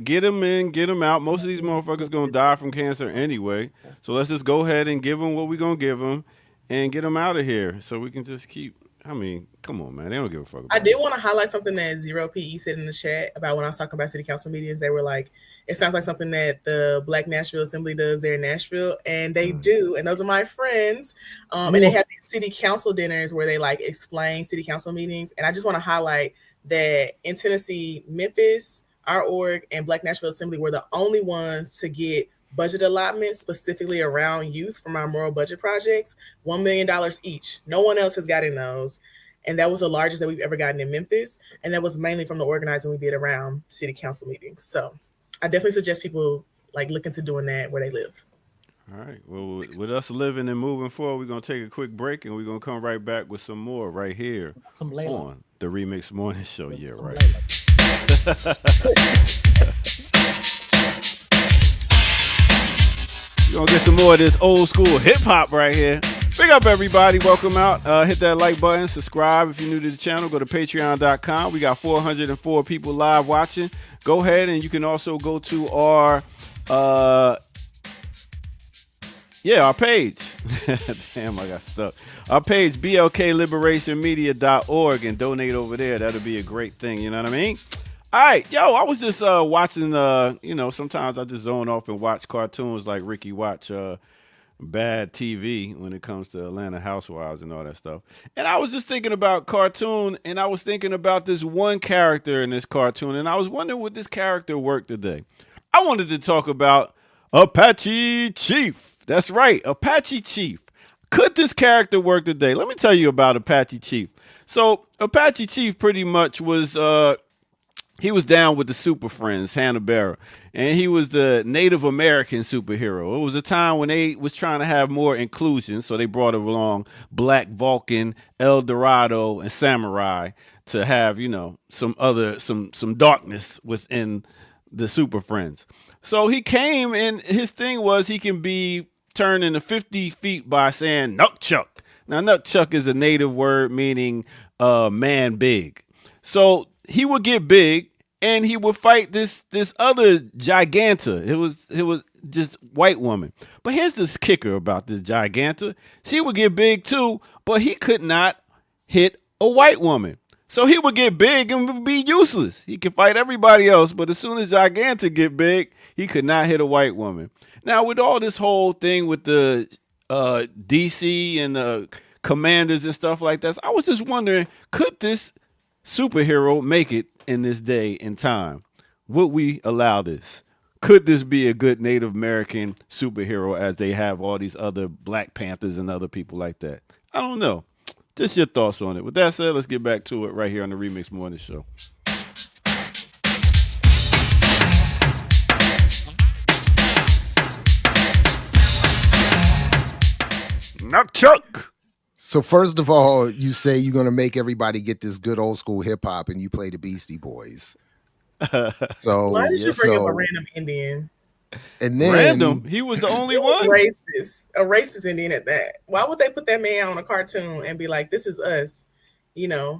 get them in, get them out. Most of these motherfuckers gonna die from cancer anyway. So let's just go ahead and give them what we gonna give them, and get them out of here so we can just keep. I mean, come on, man. They don't give a fuck about I did want to highlight something that Zero PE said in the chat about when I was talking about city council meetings. They were like, it sounds like something that the Black Nashville Assembly does there in Nashville. And they do. And those are my friends. And they have these city council dinners where they like explain city council meetings. And I just want to highlight that in Tennessee, Memphis, our org, and Black Nashville Assembly were the only ones to get budget allotments specifically around youth from our moral budget projects, $1 million each. No one else has gotten those. And that was the largest that we've ever gotten in Memphis. And that was mainly from the organizing we did around city council meetings. So I definitely suggest people like look into doing that where they live. All right. Well, with us living and moving forward, we're going to take a quick break and we're going to come right back with some more right here on the Remix Morning Show. Yeah, right. We're going to get some more of this old school hip hop right here. Big up, everybody. Welcome out. Hit that like button. Subscribe if you're new to the channel. Go to patreon.com. We got 404 people live watching. Go ahead, and you can also go to our page. Damn, I got stuck. Our page, blkliberationmedia.org, and donate over there. That'll be a great thing. You know what I mean? All right, I was just watching, sometimes I just zone off and watch cartoons like Ricky watch bad TV when it comes to Atlanta Housewives and all that stuff. And I was just thinking about cartoon, and I was thinking about this one character in this cartoon, and I was wondering would this character work today? I wanted to talk about Apache Chief. That's right, Apache Chief. Could this character work today? Let me tell you about Apache Chief. So Apache Chief pretty much was he was down with the Super Friends, Hanna-Barbera, and he was the Native American superhero. It was a time when they was trying to have more inclusion, so they brought along Black Vulcan, El Dorado, and Samurai to have, some darkness within the Super Friends. So he came, and his thing was he can be turned into 50 feet by saying Nuckchuck. Now, nutchuck is a native word meaning man big. So he would get big and he would fight this other giganta. It was just white woman. But here's this kicker about this giganta. She would get big too, but he could not hit a white woman. So he would get big and would be useless. He could fight everybody else, but as soon as Giganta get big, he could not hit a white woman. Now, with all this whole thing with the DC and the commanders and stuff like that, I was just wondering, could this superhero make it in this day and time? Would we allow this? Could this be a good Native American superhero as they have all these other Black Panthers and other people like that? I don't know. Just your thoughts on it. With that said, let's get back to it right here on the Remix Morning Show. Not Chuck. So first of all, you say you're gonna make everybody get this good old school hip hop, and you play the Beastie Boys. So why did you bring up a random Indian? And then random, he was the only one. A racist Indian at that. Why would they put that man on a cartoon and be like, "This is us,"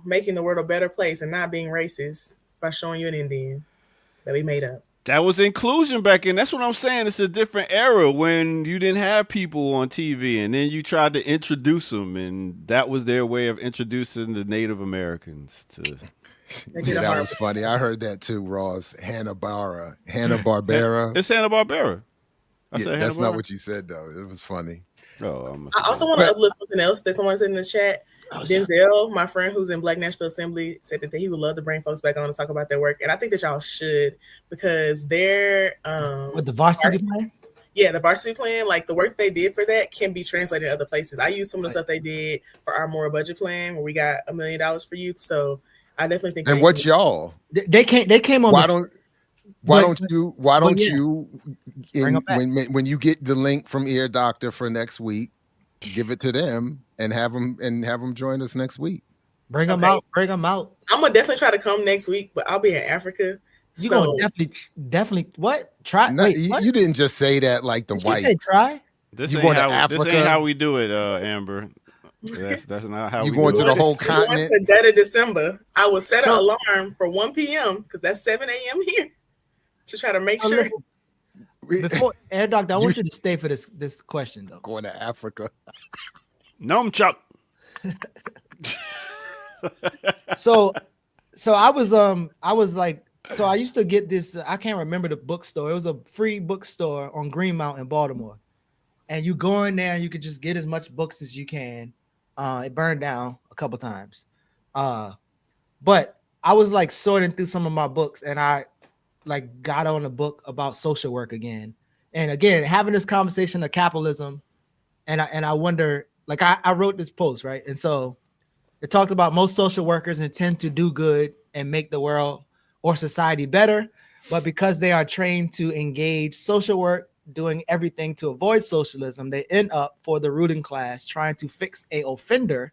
making the world a better place and not being racist by showing you an Indian that we made up? That was inclusion back in. That's what I'm saying. It's a different era when you didn't have people on TV, and then you tried to introduce them, and that was their way of introducing the Native Americans to. Yeah, that was funny. I heard that too, Ross. Hanna-Barbera. It's Hanna-Barbera. That's not what you said, though. It was funny. Oh, I also want to uplift something else that someone said in the chat. Denzel, my friend who's in Black Nashville Assembly, said that he would love to bring folks back on to talk about their work. And I think that y'all should, because they're with the varsity plan? Yeah, the varsity plan, like the work they did for that can be translated in other places. I use some of the stuff they did for our Moral Budget Plan where we got $1 million for youth. So I definitely think. And what y'all? They came on. Why don't you when you get the link from Ear Doctor for next week, give it to them and have them join us next week. Bring them out. I'm gonna definitely try to come next week, but I'll be in Africa. You gonna definitely what? Try? No, you didn't just say that like the white. Say try. This ain't how we do it, Amber. That's not how you going to the whole continent. To dead of December, I will set an alarm for 1 p.m. because that's 7 a.m. here to try to make sure. Before Air Doctor, I want you to stay for this question though. Going to Africa. No, Chuck. So I was like, so I used to get this. I can't remember the bookstore. It was a free bookstore on Greenmount in Baltimore, and you go in there and you could just get as much books as you can. It burned down a couple times, but I was like sorting through some of my books, and I like got on a book about social work again, and again having this conversation of capitalism, and I wonder, like I wrote this post, right, and so it talked about most social workers intend to do good and make the world or society better, but because they are trained to engage social work, doing everything to avoid socialism, they end up for the ruling class trying to fix a offender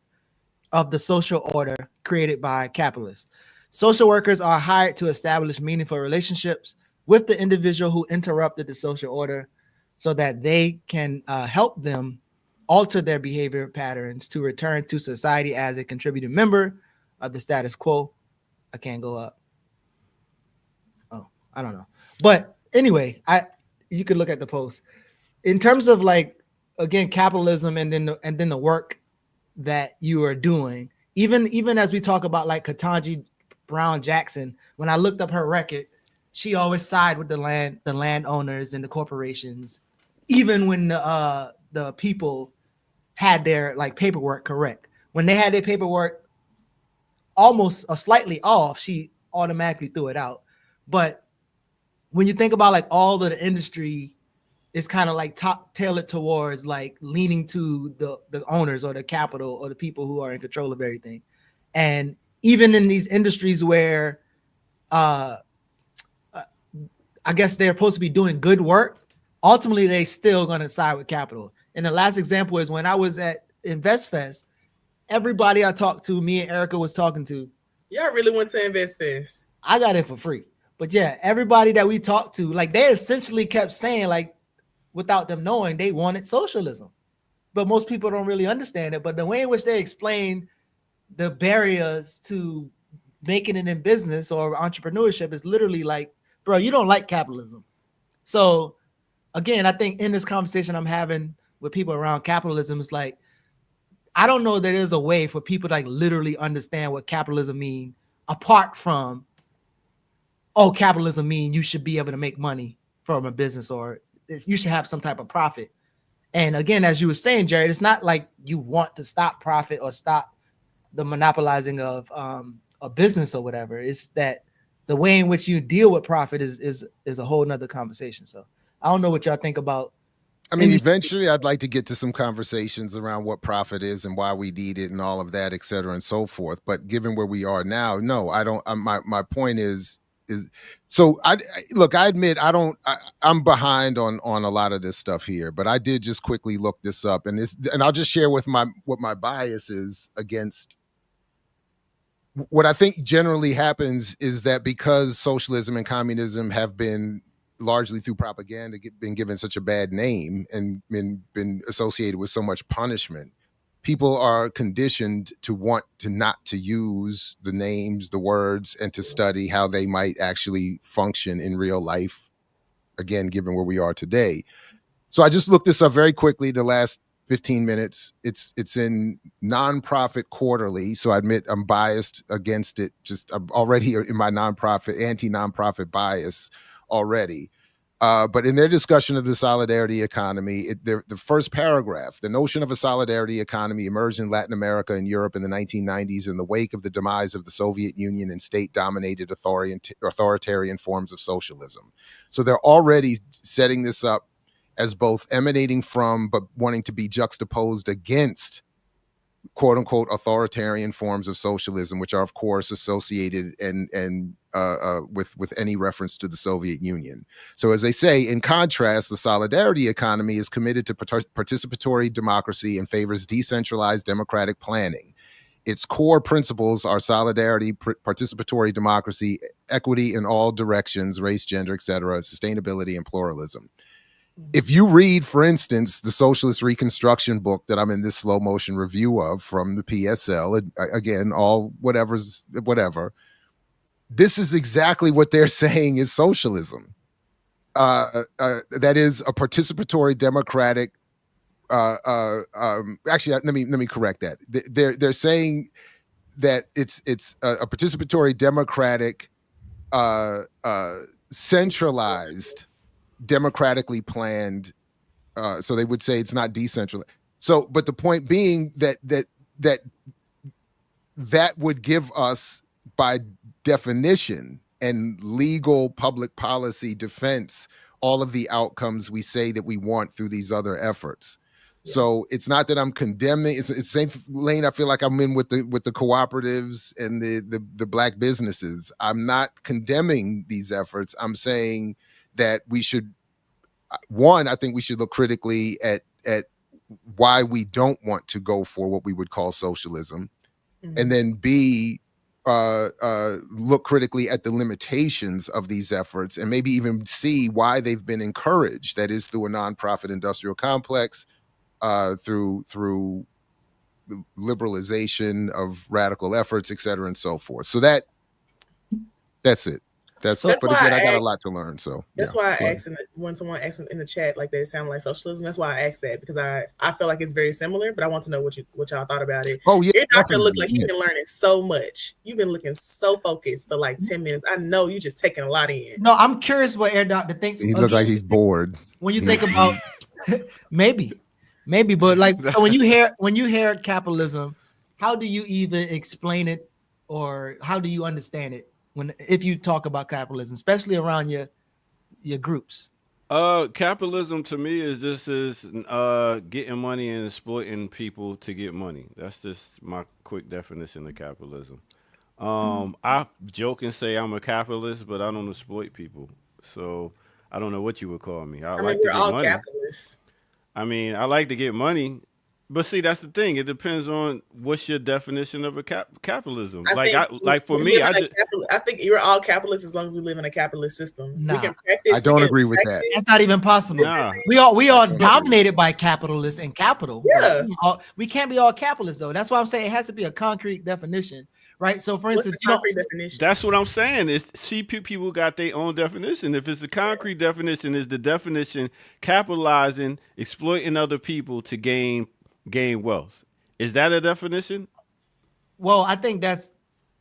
of the social order created by capitalists. Social workers are hired to establish meaningful relationships with the individual who interrupted the social order so that they can help them alter their behavior patterns to return to society as a contributing member of the status quo. I can't go up. Oh, I don't know. But anyway, you could look at the post in terms of like, again, capitalism and then the work that you are doing. Even as we talk about like Ketanji Brown Jackson, when I looked up her record, she always sided with the landowners and the corporations, even when the people had their like paperwork correct. When they had their paperwork almost slightly off, she automatically threw it out. But when you think about like all of the industry is kind of like tailored towards like leaning to the owners or the capital or the people who are in control of everything. And even in these industries where I guess they're supposed to be doing good work, ultimately they still gonna side with capital. And the last example is when I was at InvestFest, everybody I talked to, me and Erica was talking to. Y'all really went to InvestFest? I got in for free. But yeah, everybody that we talked to, like they essentially kept saying, like, without them knowing, they wanted socialism. but most people don't really understand it. But the way in which they explain the barriers to making it in business or entrepreneurship is literally like, bro, you don't like capitalism. So again, I think in this conversation I'm having with people around capitalism, it's like, I don't know that there's a way for people to like literally understand what capitalism means apart from, oh, capitalism means you should be able to make money from a business or you should have some type of profit. And again, as you were saying, Jared, it's not like you want to stop profit or stop the monopolizing of a business or whatever. It's that the way in which you deal with profit is a whole nother conversation. So I don't know what y'all think about. I mean, eventually I'd like to get to some conversations around what profit is and why we need it and all of that, et cetera, and so forth. But given where we are now, no, I don't. My point is so look, I admit I'm behind on a lot of this stuff here, but I did just quickly look this up, and I'll just share with what my bias is against. What I think generally happens is that because socialism and communism have been largely through propaganda been given such a bad name and been associated with so much punishment, people are conditioned to want to not to use the names, the words, and to study how they might actually function in real life, again, given where we are today. So I just looked this up very quickly the last 15 minutes. It's in Nonprofit Quarterly, so I admit I'm biased against it. I'm already in my anti-nonprofit bias already. But in their discussion of the solidarity economy, the first paragraph, the notion of a solidarity economy emerged in Latin America and Europe in the 1990s in the wake of the demise of the Soviet Union and state-dominated authoritarian forms of socialism. So they're already setting this up as both emanating from but wanting to be juxtaposed against quote unquote authoritarian forms of socialism, which are of course associated and with any reference to the Soviet Union. So as they say, in contrast, the solidarity economy is committed to participatory democracy and favors decentralized democratic planning. Its core principles are solidarity, participatory democracy, equity in all directions, race, gender, etc., sustainability, and pluralism. If you read, for instance, the Socialist Reconstruction book that I'm in this slow motion review of from the PSL, again, all whatever, this is exactly what they're saying is socialism. That is a participatory democratic. Actually, let me correct that. They're saying that it's a participatory democratic, centralized, democratically planned, so they would say it's not decentralized. So, but the point being that would give us, by definition and legal public policy defense, all of the outcomes we say that we want through these other efforts. Yeah. So it's not that I'm condemning. It's the same lane I feel like I'm in with the cooperatives and the black businesses. I'm not condemning these efforts. I'm saying that we should, one, I think we should look critically at why we don't want to go for what we would call socialism. Mm-hmm. And then B, look critically at the limitations of these efforts and maybe even see why they've been encouraged. That is through a nonprofit industrial complex, through the liberalization of radical efforts, et cetera, and so forth. So that's it. But again, I got a lot to learn. So that's why I asked when someone asked in the chat, like they sound like socialism. That's why I asked that, because I feel like it's very similar, but I want to know what y'all thought about it. Oh yeah, your doctor looked like you've been learning so much. You've been looking so focused for like 10 minutes. I know you just taking a lot in. No, I'm curious what Air Doctor thinks. He looked like he's bored. When you think about maybe, but like, so when you hear capitalism, how do you even explain it, or how do you understand it? If you talk about capitalism, especially around your groups? Capitalism to me is getting money and exploiting people to get money. That's just my quick definition of capitalism. I joke and say I'm a capitalist, but I don't exploit people. So I don't know what you would call me. I like to get money. Capitalists. I mean, I like to get money, But see, that's the thing. It depends on what's your definition of a capitalism. I think Like for we me, live in I think you're all capitalists as long as we live in a capitalist system. We Nah. can practice. I don't agree with that. That's not even possible. Nah. We are dominated by capitalists and capital. Yeah. We can't be all capitalists though. That's why I'm saying it has to be a concrete definition, right? So for What's instance, the concrete definition? That's what I'm saying. Is people got their own definition. If it's a concrete definition, is the definition capitalizing, exploiting other people to gain wealth. Is that a definition? well, I think that's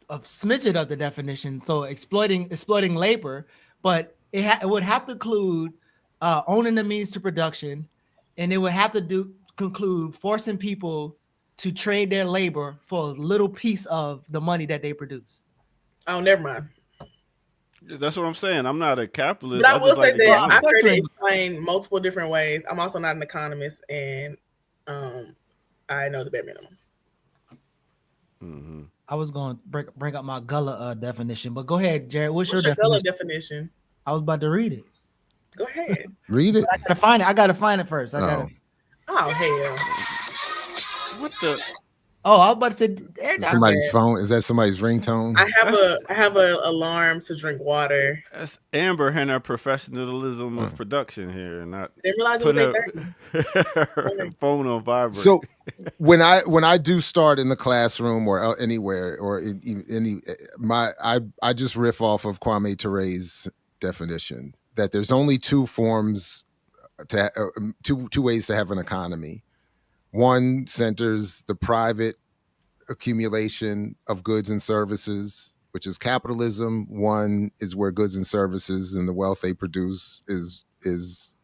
a smidget of the definition. So exploiting labor, but it would have to include owning the means to production, and it would have to conclude forcing people to trade their labor for a little piece of the money that they produce. Oh, never mind. That's what I'm saying. I'm not a capitalist. But I will say like that I've heard it explained multiple different ways. I'm also not an economist, and I know the bare minimum. Mm-hmm. I was going to bring up my Gullah definition, but go ahead, Jared. What's your Gullah definition? I was about to read it. Go ahead. Read it. I gotta find it. I gotta find it first. Oh hell! What the? Oh, I was about to say somebody's phone. Is that somebody's ringtone? I have a alarm to drink water. That's Amber and her professionalism of production here, not didn't realize it was 8:30. Phone on vibrate. So when I do start in the classroom or anywhere or I just riff off of Kwame Ture's definition that there's only two forms two ways to have an economy. One centers the private accumulation of goods and services, which is capitalism. One is where goods and services and the wealth they produce is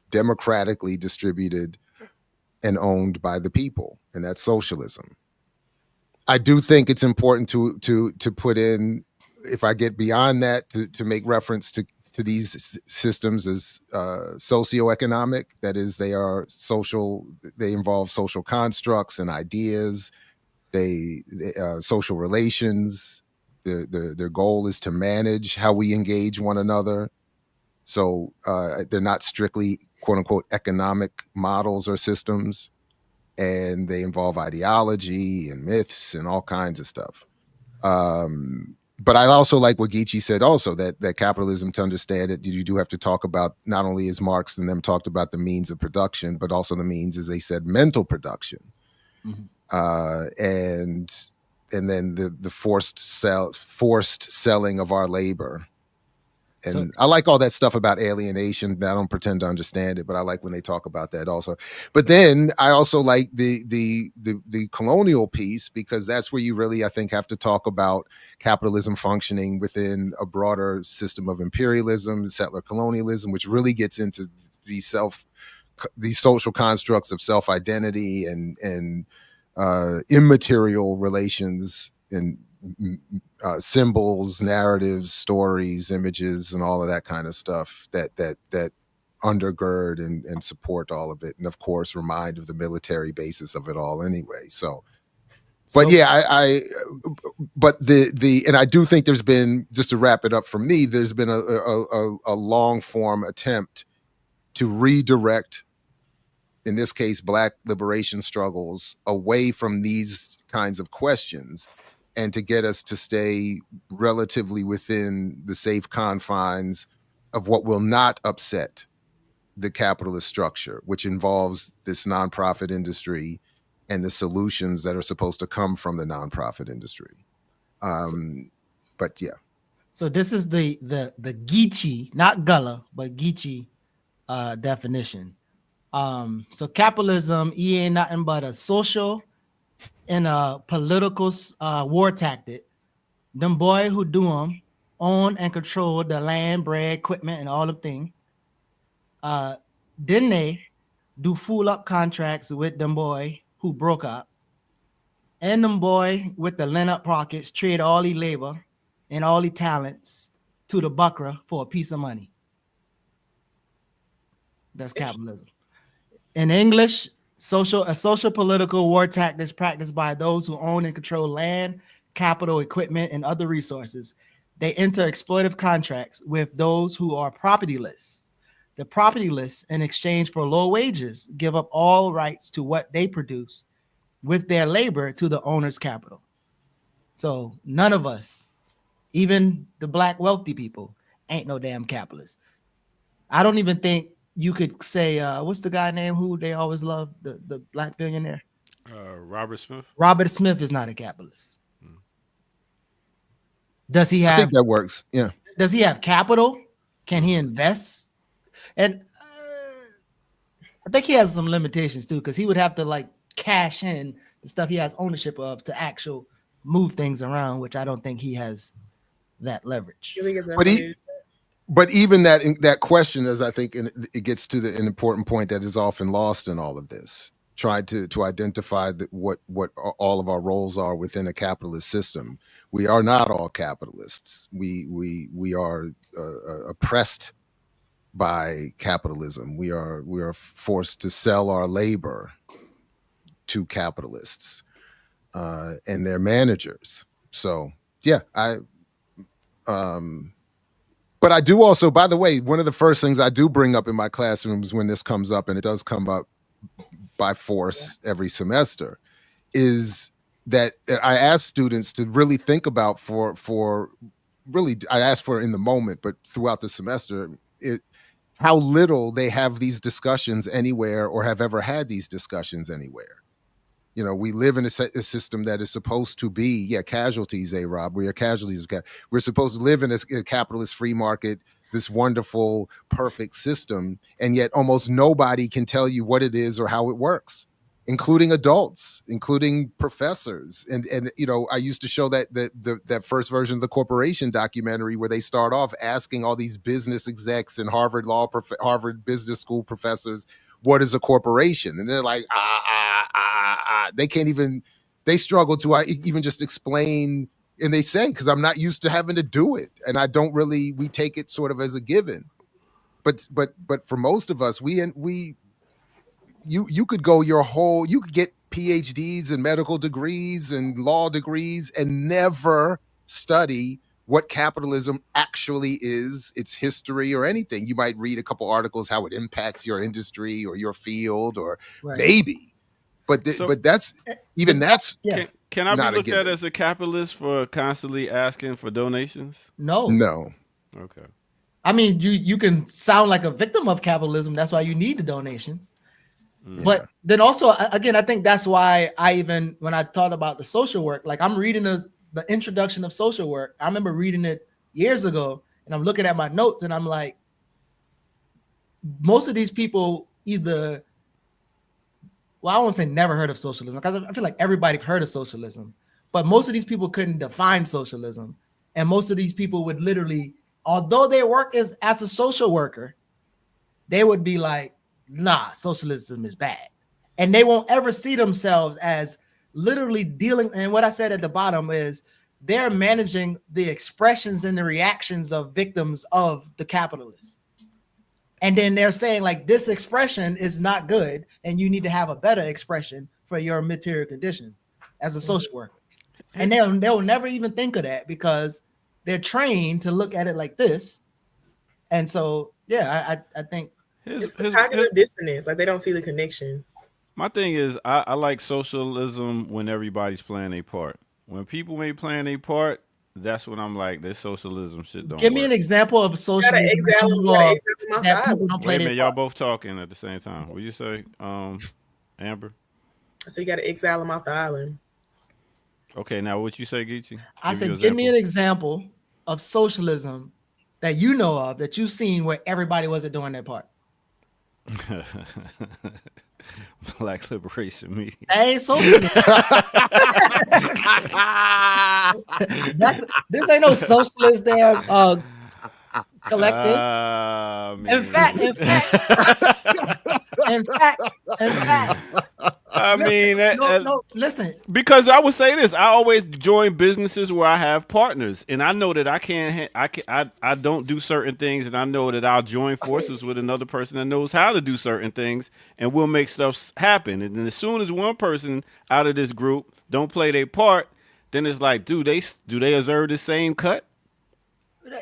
democratically distributed and owned by the people, and that's socialism. I do think it's important to put in, if I get beyond that, to make reference to these systems as socioeconomic. That is, they are social. They involve social constructs and ideas. They social relations. Their goal is to manage how we engage one another. So they're not strictly quote unquote economic models or systems, and they involve ideology and myths and all kinds of stuff. But I also like what Geechee said also, that capitalism, to understand it, you do have to talk about, not only as Marx and them talked about the means of production, but also the means, as they said, mental production. Mm-hmm. And then the forced selling of our labor. And I like all that stuff about alienation. I don't pretend to understand it, but I like when they talk about that also. But then I also like the colonial piece, because that's where you really, I think, have to talk about capitalism functioning within a broader system of imperialism, settler colonialism, which really gets into these social constructs of self-identity and immaterial relations and symbols, narratives, stories, images, and all of that kind of stuff that undergird and support all of it, and of course remind of the military basis of it all anyway. But and I do think there's been, just to wrap it up for me, there's been a long form attempt to redirect, in this case, Black liberation struggles away from these kinds of questions, and to get us to stay relatively within the safe confines of what will not upset the capitalist structure, which involves this nonprofit industry and the solutions that are supposed to come from the nonprofit industry. But yeah. So this is the Geechee, not Gullah, but Geechee definition. So capitalism, ain't nothing but a social and a political war tactic. Them boy who do them own and control the land, bread, equipment, and all the thing. Then they do fool up contracts with them boy who broke up, and them boy with the lend up pockets trade all the labor and all the talents to the buckra for a piece of money. That's capitalism. In English, a social political war tactics practiced by those who own and control land, capital, equipment, and other resources. They enter exploitive contracts with those who are propertyless the propertyless, in exchange for low wages, give up all rights to what they produce with their labor to the owner's capital. So none of us, even the black wealthy people, ain't no damn capitalists. I don't even think you could say, what's the guy name who they always love, the black billionaire? Robert Smith. Robert Smith is not a capitalist. Does he I have? think that works. Yeah. Does he have capital? Can he invest? And I think he has some limitations too, because he would have to like cash in the stuff he has ownership of to actual move things around, which I don't think he has that leverage. But even that question is, I think, it gets to an important point that is often lost in all of this. Trying to identify what all of our roles are within a capitalist system. We are not all capitalists. We are oppressed by capitalism. We are forced to sell our labor to capitalists and their managers. So yeah, but I do also, by the way, one of the first things I do bring up in my classrooms when this comes up, and it does come up by force every semester, is that I ask students to really think about I ask for it in the moment, but throughout the semester, how little they have these discussions anywhere or have ever had these discussions anywhere. You know, we live in a system that is supposed to be, casualties, Rob. We are casualties. We're supposed to live in a capitalist free market, this wonderful, perfect system, and yet almost nobody can tell you what it is or how it works, including adults, including professors. And you know, I used to show that first version of the Corporation documentary where they start off asking all these business execs and Harvard Business School professors, what is a corporation? And they're like, they can't even, they struggle to even just explain. And they say, because I'm not used to having to do it. And I don't really, we take it sort of as a given. But for most of us, you could go you could get PhDs and medical degrees and law degrees and never study what capitalism actually is, its history or anything. You might read a couple articles, how it impacts your industry or your field or maybe. But that's even that's Can I be looked at as a capitalist for constantly asking for donations? No. Okay. I mean, you can sound like a victim of capitalism. That's why you need the donations. But then also, again, I think that's why when I thought about the social work, like I'm reading the introduction of social work. I remember reading it years ago, and I'm looking at my notes, and I'm like, most of these people either, well, I won't say never heard of socialism, because I feel like everybody heard of socialism, but most of these people couldn't define socialism. And most of these people would literally, although their work is as a social worker, they would be like, nah, socialism is bad. And they won't ever see themselves as literally dealing. And what I said at the bottom is they're managing the expressions and the reactions of victims of the capitalists. And then they're saying like, this expression is not good and you need to have a better expression for your material conditions as a social worker. And they'll never even think of that because they're trained to look at it like this. And so, I think it's the cognitive dissonance. Like they don't see the connection. My thing is, I like socialism when everybody's playing a part. When people ain't playing a part, that's when I'm like, this socialism shit don't Give me work. an example of socialism that people don't play. Wait a minute, y'all both talking at the same time. What you say, Amber? So you got to exile them off the island. Okay, now what you say, Geechee? I said, give me an example of socialism that you know of, that you've seen where everybody wasn't doing their part. Black liberation meeting. That ain't socialism. This ain't no socialist there collective. In fact, I mean, listen. Because I would say this: I always join businesses where I have partners, and I know that I don't do certain things, and I know that I'll join forces with another person that knows how to do certain things, and we'll make stuff happen. And then as soon as one person out of this group don't play their part, then it's like, do they deserve the same cut?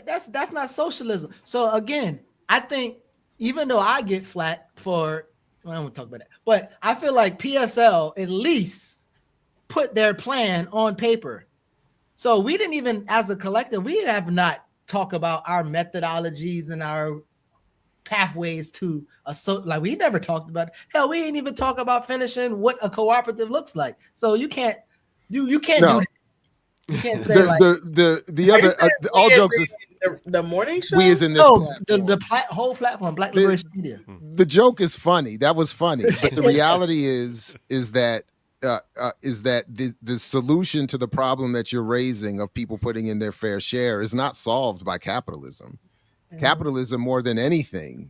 That's not socialism. So again, I think even though I get flat for, well, I won't talk about that, but I feel like PSL at least put their plan on paper. So we didn't even, as a collective, we have not talked about our methodologies and our pathways to a like we never talked about it. Hell, we ain't even talk about finishing what a cooperative looks like. So you can't do No. that. You can't say the other all jokes is the morning show. we is in this platform. the whole platform, Black Liberation Media. The joke is funny. That was funny, but the reality is that the solution to the problem that you're raising of people putting in their fair share is not solved by capitalism. Capitalism, more than anything,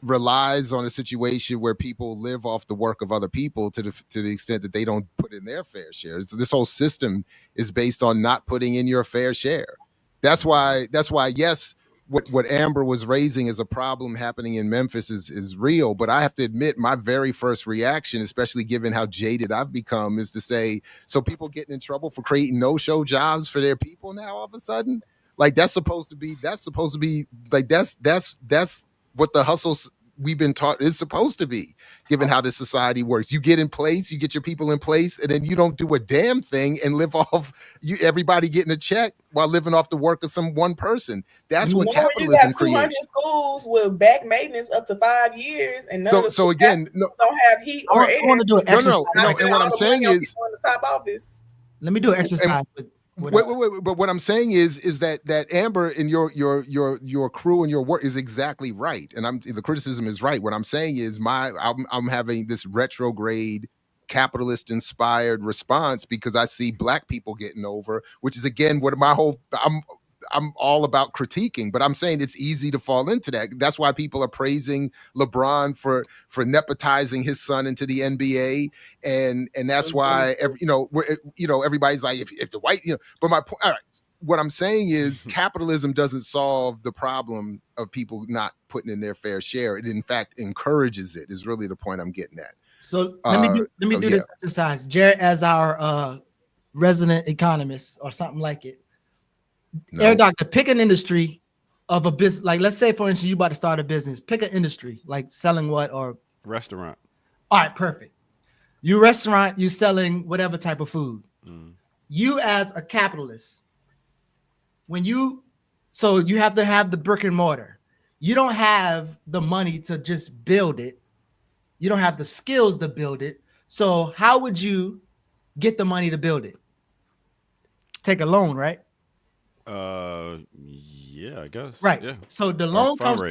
relies on a situation where people live off the work of other people to the extent that they don't put in their fair share. This whole system is based on not putting in your fair share. That's why yes, what Amber was raising as a problem happening in Memphis is real. But I have to admit, my very first reaction, especially given how jaded I've become, is to say, so people getting in trouble for creating no-show jobs for their people now all of a sudden? Like that's supposed to be like that's what the hustles we've been taught is supposed to be, given how this society works. You get in place, you get your people in place, and then you don't do a damn thing and live off everybody getting a check while living off the work of some one person. That's what capitalism creates. You got 200 schools with back maintenance up to 5 years, and none of the schools don't have heat or air. I want to do an exercise. No. And what I'm saying is, the top office. Let me do an exercise. Wait, but what I'm saying is that Amber and your crew and your work is exactly right, and the criticism is right. What I'm saying is I'm having this retrograde, capitalist inspired response because I see Black people getting over, which is again what I'm all about critiquing, but I'm saying it's easy to fall into that. That's why people are praising LeBron for nepotizing his son into the NBA, and that's why everybody's like if the white But my point, all right, what I'm saying is capitalism doesn't solve the problem of people not putting in their fair share. It in fact encourages it. Is really the point I'm getting at. So let me do this exercise, Jared, as our resident economist or something like it. No. Air Doctor, pick an industry of a business. Like, let's say, for instance, you about to start a business. Pick an industry, like selling what or restaurant. All right, perfect. You restaurant, you selling whatever type of food. You as a capitalist, so you have to have the brick and mortar. You don't have the money to just build it. You don't have the skills to build it. So how would you get the money to build it? Take a loan, right? Yeah, I guess. Right. Yeah. So the loan comes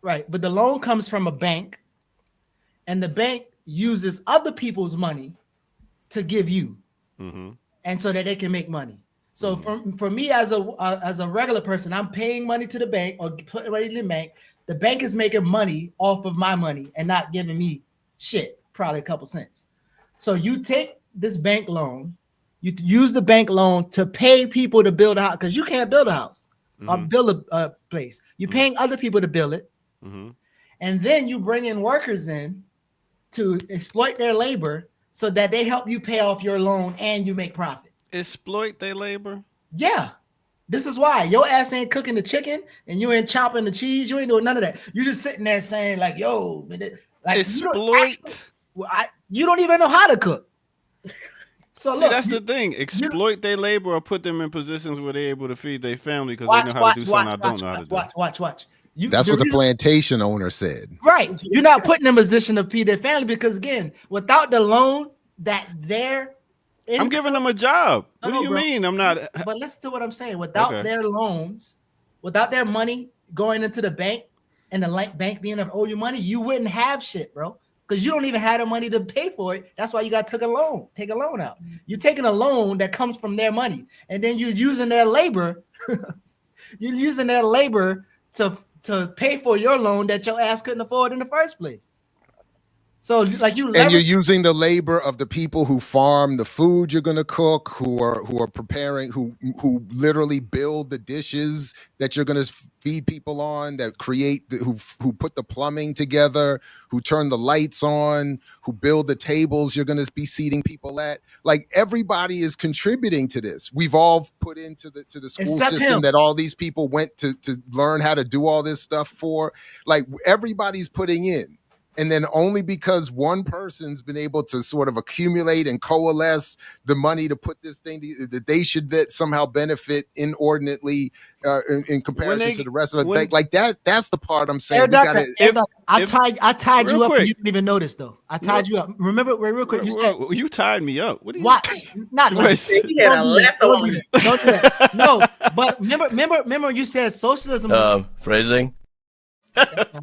but the loan comes from a bank, and the bank uses other people's money to give you, and so that they can make money. So for me as a regular person, I'm paying money to the bank or putting money in the bank. The bank is making money off of my money and not giving me shit, probably a couple cents. So you take this bank loan. You use the bank loan to pay people to build a house because you can't build a house or build a place. You're paying other people to build it. And then you bring in workers in to exploit their labor so that they help you pay off your loan and you make profit. Exploit their labor? Yeah. This is why your ass ain't cooking the chicken and you ain't chopping the cheese. You ain't doing none of that. You're just sitting there saying like, yo, like exploit. You don't even know how to cook. So see, that's the thing. Exploit their labor or put them in positions where they're able to feed their family because they know how to do something I don't know how to do. Watch. That's what the plantation owner said. Right. You're not putting them in a position to feed their family because, again, without the loan that they're I'm giving them a job. What do you mean? I'm not. But listen to what I'm saying. Without their loans, without their money going into the bank and the bank being able to owe you money, you wouldn't have shit, bro. Because you don't even have the money to pay for it. That's why you got to take a loan out. You're taking a loan that comes from their money, and then you're using their labor. You're using their labor to pay for your loan that your ass couldn't afford in the first place. So like you And you're leverage. using the labor of the people who farm the food you're gonna cook, who are preparing, who literally build the dishes that you're gonna feed people on, that create who put the plumbing together, who turn the lights on, who build the tables you're gonna be seating people at. Like everybody is contributing to this. We've all put into the school Except system him. that all these people went to learn how to do all this stuff for. Like everybody's putting in. And then only because one person's been able to sort of accumulate and coalesce the money to put this thing that they should somehow benefit inordinately in comparison to the rest of it. Like that. That's the part I'm saying. Air We Doctor, gotta. I tied you up quick. and you didn't even notice though. I tied you up. Remember, real quick. You said you tied me up. What do you? What? Not Right. He had a lasso on you. Don't do that. No, but remember you said socialism. Phrasing.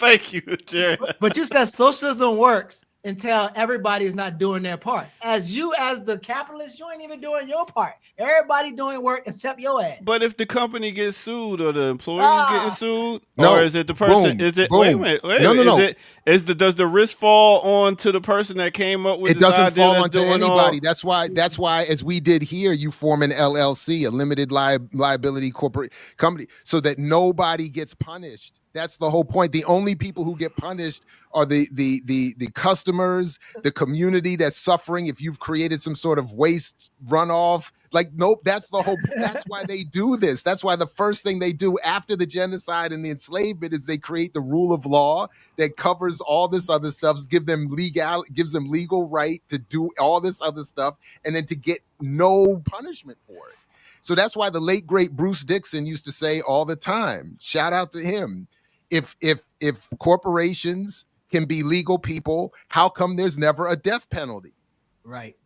Thank you, Jared. But you said socialism works until everybody is not doing their part. As the capitalist, you ain't even doing your part. Everybody doing work except your ass. But if the company gets sued or the employee getting sued, No. or is it the person? Boom. Is it? Boom. Wait a minute. No. Does the risk fall on to the person that came up with It this doesn't idea fall that's onto doing anybody. all- That's why, as we did here, you form an LLC, a limited liability corporate company, so that nobody gets punished. That's the whole point. The only people who get punished are the customers, the community that's suffering. If you've created some sort of waste runoff, like, nope, that's the whole. That's why they do this. That's why the first thing they do after the genocide and the enslavement is they create the rule of law that covers all this other stuff, gives them legal right to do all this other stuff, and then to get no punishment for it. So that's why the late great Bruce Dixon used to say all the time, shout out to him, if corporations can be legal people, how come there's never a death penalty? Right.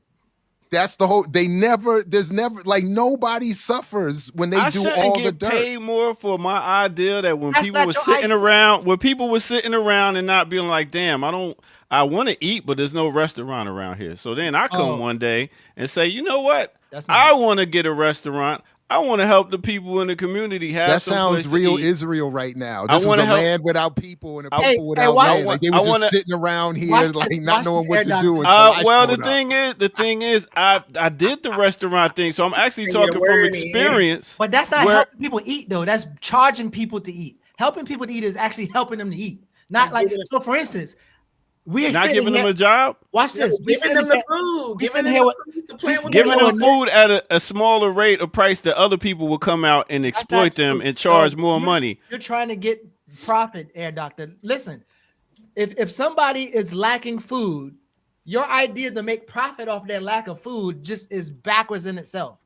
That's the whole. There's never like nobody suffers when they do all the dirt. Paid more for my idea that when That's people not were your sitting idea. around, and not being like, damn, I want to eat, but there's no restaurant around here. So then I come one day and say, you know what? I want to get a restaurant. I want to help the people in the community have. That sounds real eat. Israel right now. This was a land without people and a people without land. Like they were just sitting around here, like not knowing what to do. Well, the thing is, I did the restaurant thing, so I'm actually talking from experience. But that's not helping people eat though. That's charging people to eat. Helping people to eat is actually helping them to eat. Not like so. For instance, we're not giving them a job. Watch this. Giving them the food. Giving them food at a smaller rate of price that other people will come out and exploit them and charge more money. You're trying to get profit, Air Doctor. Listen, if somebody is lacking food, your idea to make profit off their lack of food just is backwards in itself.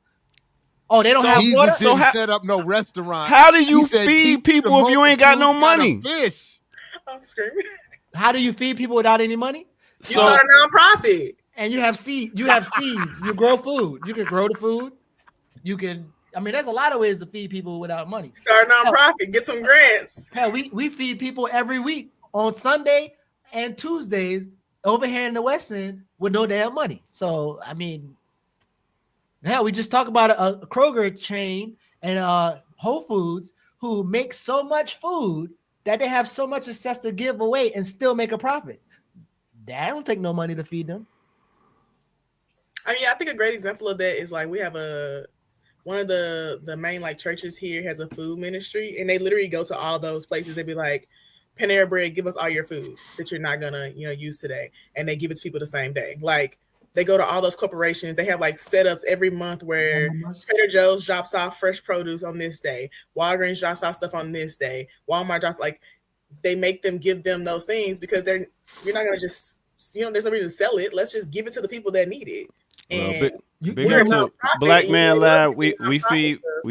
Oh, they don't have water. Jesus didn't set up no restaurant. How do you feed people if you ain't got no money? Fish. I'm screaming. How do you feed people without any money? You start a nonprofit. And you have seeds. You grow food. You can grow the food. You can. I mean, there's a lot of ways to feed people without money. Start a nonprofit. Get some grants. Hell, we feed people every week on Sunday and Tuesdays over here in the West End with no damn money. So I mean, hell, we just talk about a Kroger chain and Whole Foods who make so much food that they have so much access to give away and still make a profit. That don't take no money to feed them. I mean, I think a great example of that is like we have one of the main like churches here has a food ministry, and they literally go to all those places. They'd be like, Panera Bread, give us all your food that you're not gonna use today, and they give it to people the same day. Like they go to all those corporations. They have like setups every month where Trader Joe's drops off fresh produce on this day. Walgreens drops off stuff on this day. Walmart drops, like they make them give them those things because you're not going to just, there's no reason to sell it. Let's just give it to the people that need it. And big up to Black Man Lab. We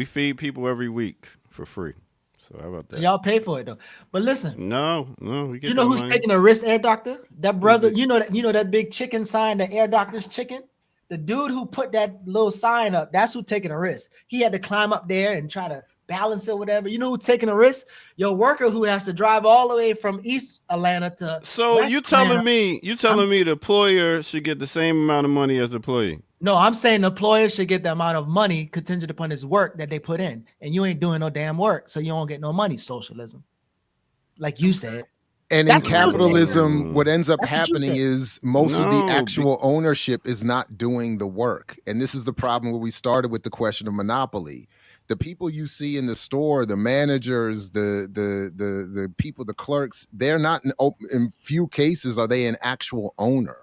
feed people every week for free. So how about that? Y'all pay for it though. But listen, no, we get who's money. taking a risk, Air Doctor? That brother, you know that big chicken sign, the Air Doctor's chicken. The dude who put that little sign up, that's who taking a risk. He had to climb up there and try to balance it, whatever. You know who's taking a risk? Your worker who has to drive all the way from East Atlanta to. So you telling me the employer should get the same amount of money as the employee? No, I'm saying the employer should get the amount of money contingent upon his work that they put in, and you ain't doing no damn work, so you don't get no money. Socialism, like you said. And in capitalism, what ends up That's what you happening said. is most of the No, actual ownership is not doing the work. And this is the problem where we started with the question of monopoly. The people you see in the store, the managers, the people, the clerks, they're not in few cases are they an actual owner.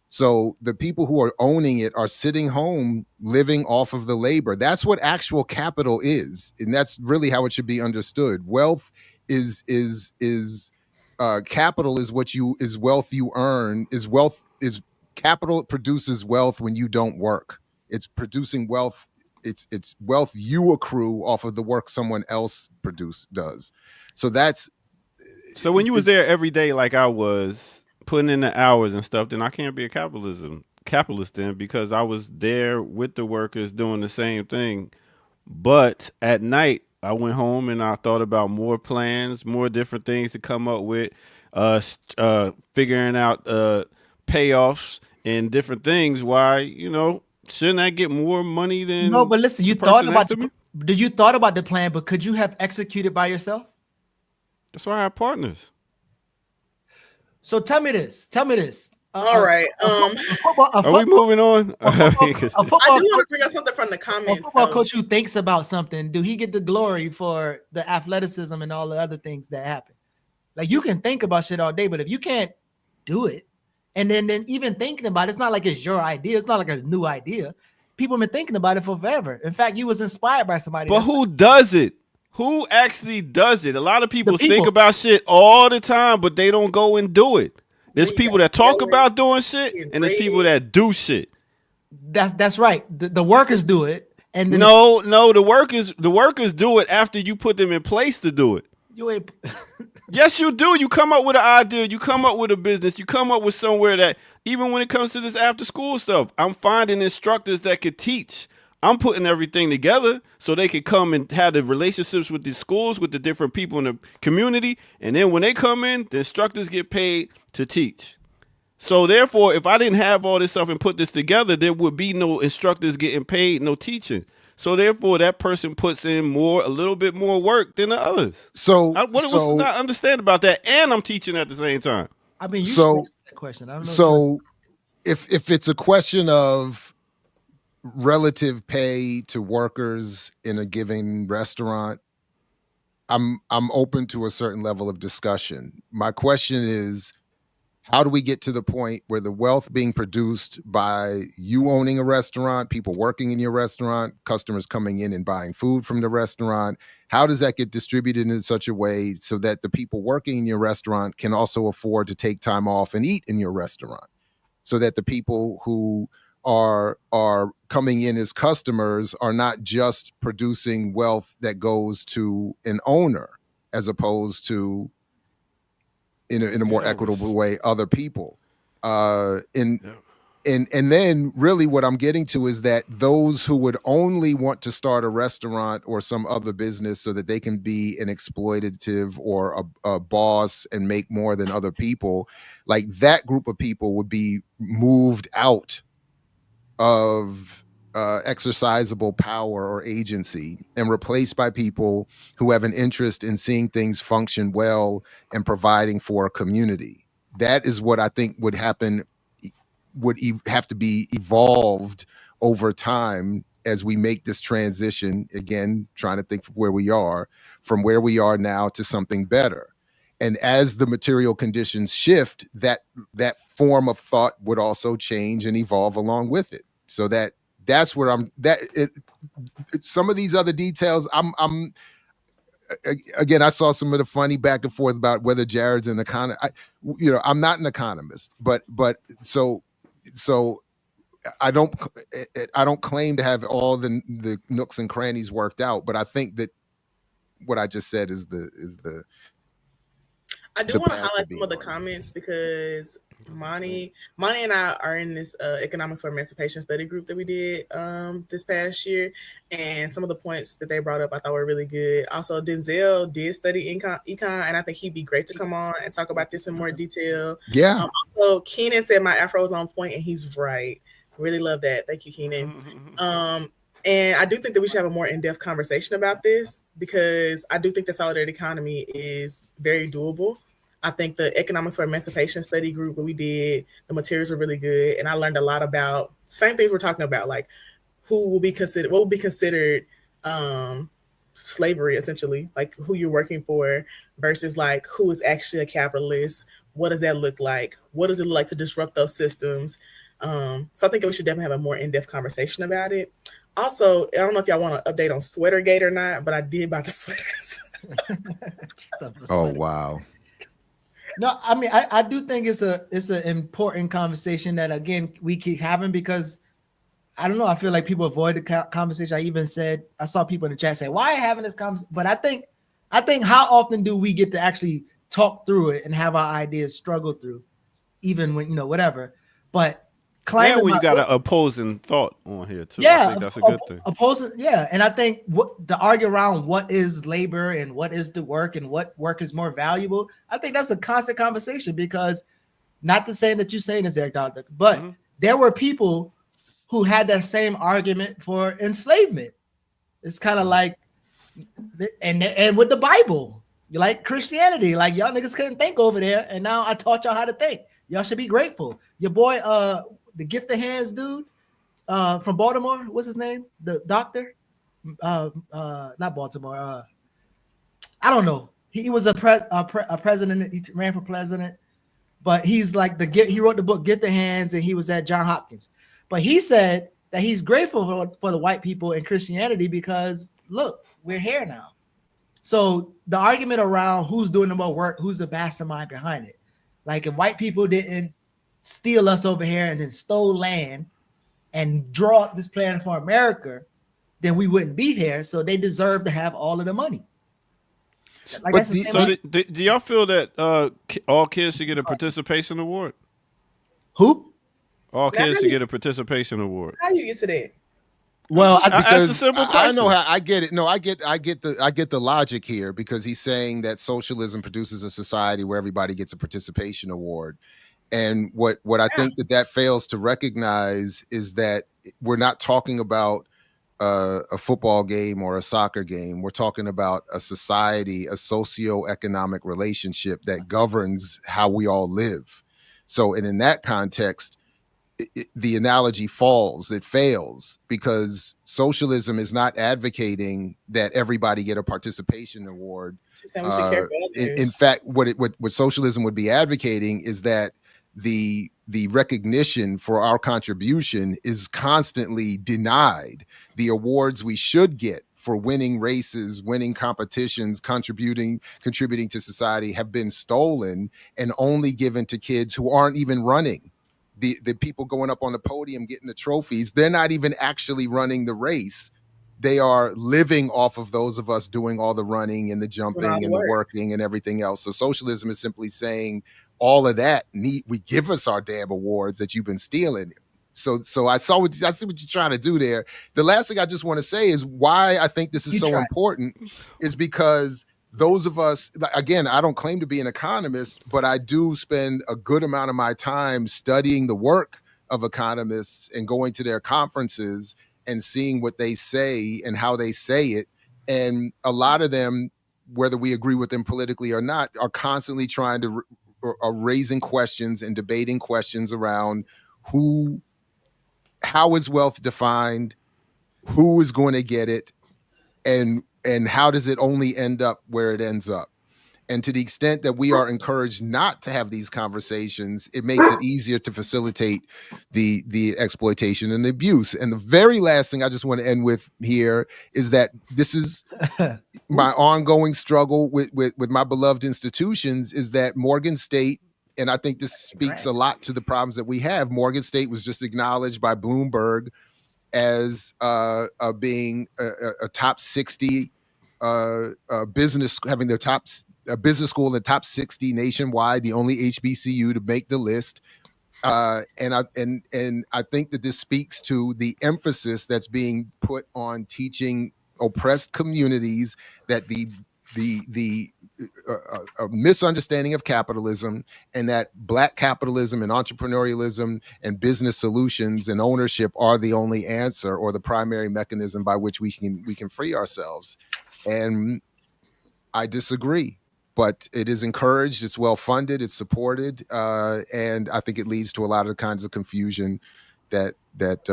So the people who are owning it are sitting home living off of the labor. That's what actual capital is. And that's really how it should be understood. Wealth is capital is wealth you earn, is capital produces wealth when you don't work. It's producing wealth. It's wealth you accrue off of the work someone else does. So that's So when you was there every day, like I was putting in the hours and stuff, then I can't be a capitalist then, because I was there with the workers doing the same thing. But at night, I went home and I thought about more plans, more different things to come up with, figuring out payoffs and different things. Why, shouldn't I get more money than No, but listen, you the thought person about next to me? you thought about the plan, but could you have executed by yourself? That's why I have partners. So tell me this. All right. Are we moving on? I do want to bring up something from the A comments. football though. coach who thinks about something, do he get the glory for the athleticism and all the other things that happen? Like, you can think about shit all day, but if you can't do it, and then even thinking about it's not like it's your idea. It's not like a new idea. People have been thinking about it for forever. In fact, you was inspired by somebody. But who does it? Who actually does it? A lot of people think about shit all the time, but they don't go and do it. There's people that talk about doing shit, and there's people that do shit. That's right. The workers do it, and then no, the workers do it after you put them in place to do it. You ain't. Yes, you do. You come up with an idea. You come up with a business. You come up with somewhere that, even when it comes to this after school stuff, I'm finding instructors that could teach. I'm putting everything together so they can come and have the relationships with the schools, with the different people in the community. And then when they come in, the instructors get paid to teach. So therefore, if I didn't have all this stuff and put this together, there would be no instructors getting paid, no teaching. So therefore, that person puts in a little bit more work than the others. So what's not understand about that? And I'm teaching at the same time. I mean, you should answer that question. I don't know. So if it's a question of relative pay to workers in a given restaurant, I'm open to a certain level of discussion. My question is, how do we get to the point where the wealth being produced by you owning a restaurant, people working in your restaurant, customers coming in and buying food from the restaurant, how does that get distributed in such a way so that the people working in your restaurant can also afford to take time off and eat in your restaurant? So that the people who are coming in as customers are not just producing wealth that goes to an owner, as opposed to in a more equitable way other people. And then really what I'm getting to is that those who would only want to start a restaurant or some other business so that they can be an exploitative or a boss and make more than other people, like that group of people would be moved out of exercisable power or agency and replaced by people who have an interest in seeing things function well and providing for a community. That is what I think would happen, would have to be evolved over time as we make this transition, again, trying to think of where we are, from where we are now to something better. And as the material conditions shift, that form of thought would also change and evolve along with it. So that's where some of these other details, again, I saw some of the funny back and forth about whether Jared's an economist. I'm not an economist, but so I don't claim to have all the nooks and crannies worked out, but I think that what I just said is the I do want to highlight some of the comments because Monty and I are in this economics for emancipation study group that we did this past year, and some of the points that they brought up I thought were really good. Also, Denzel did study econ, and I think he'd be great to come on and talk about this in more detail. Yeah. Also, Keenan said my afro is on point, and he's right. Really love that. Thank you, Keenan. And I do think that we should have a more in-depth conversation about this because I do think the solidarity economy is very doable. I think the Economics for Emancipation study group that we did, the materials are really good, and I learned a lot about same things we're talking about, like what will be considered slavery, essentially, like who you're working for versus like who is actually a capitalist. What does that look like? What does it look like to disrupt those systems? So I think we should definitely have a more in-depth conversation about it. Also, I don't know if y'all want to update on Sweatergate or not, but I did buy the sweaters. Oh wow. No, I mean, I do think it's an important conversation that, again, we keep having, because I don't know, I feel like people avoid the conversation. I saw people in the chat say, why are you having this conversation? But I think how often do we get to actually talk through it and have our ideas struggle through, even when, whatever. But when you got an opposing thought on here too. Yeah, I think that's a good thing. Opposing, yeah. And I think the argue around what is labor and what is the work and what work is more valuable, I think that's a constant conversation, because not the same that you're saying is there, Doctor, but there were people who had that same argument for enslavement. It's kind of like, and with the Bible, you like Christianity, like y'all niggas couldn't think over there, and now I taught y'all how to think. Y'all should be grateful. Your boy, the gift of hands dude, from Baltimore, what's his name? The doctor, not Baltimore. I don't know. He was a president. He ran for president, but he's like he wrote the book Gift of Hands, and he was at Johns Hopkins. But he said that he's grateful for the white people in Christianity because look, we're here now. So the argument around who's doing the more work, who's the mastermind behind it, like if white people didn't steal us over here and then stole land and draw up this plan for America, then we wouldn't be here. So they deserve to have all of the money. Like that's the same do y'all feel that all kids should get a participation award? Who? All kids should get a participation award. How you get to that? Well, that's a simple question. I know how I get it. No, I get the logic here, because he's saying that socialism produces a society where everybody gets a participation award. And what I think that fails to recognize is that we're not talking about a football game or a soccer game. We're talking about a society, a socio-economic relationship that governs how we all live. So, and in that context, the analogy it fails, because socialism is not advocating that everybody get a participation award. In fact, what socialism would be advocating is that the recognition for our contribution is constantly denied. The awards we should get for winning races, winning competitions, contributing to society have been stolen and only given to kids who aren't even running. The people going up on the podium getting the trophies, they're not even actually running the race. They are living off of those of us doing all the running and the jumping and the working and everything else. So socialism is simply saying all of that we give us our damn awards that you've been stealing. So I see what you're trying to do there. The last thing I just want to say is why I think this is so important is because those of us, again, I don't claim to be an economist, but I do spend a good amount of my time studying the work of economists and going to their conferences and seeing what they say and how they say it. And a lot of them, whether we agree with them politically or not, are constantly trying to are raising questions and debating questions around how is wealth defined, who is going to get it, and how does it only end up where it ends up. And to the extent that we are encouraged not to have these conversations, it makes it easier to facilitate the exploitation and the abuse. And the very last thing I just want to end with here is that this is my ongoing struggle with my beloved institutions, is that Morgan State, and I think this speaks a lot to the problems that we have. Morgan State was just acknowledged by Bloomberg as being a top 60 business, having the top business school in the top 60 nationwide, the only HBCU to make the list. And I think that this speaks to the emphasis that's being put on teaching oppressed communities that the misunderstanding of capitalism, and that Black capitalism and entrepreneurialism and business solutions and ownership are the only answer or the primary mechanism by which we can free ourselves. And I disagree. but it is encouraged. It's well funded. It's supported, and I think it leads to a lot of the kinds of confusion that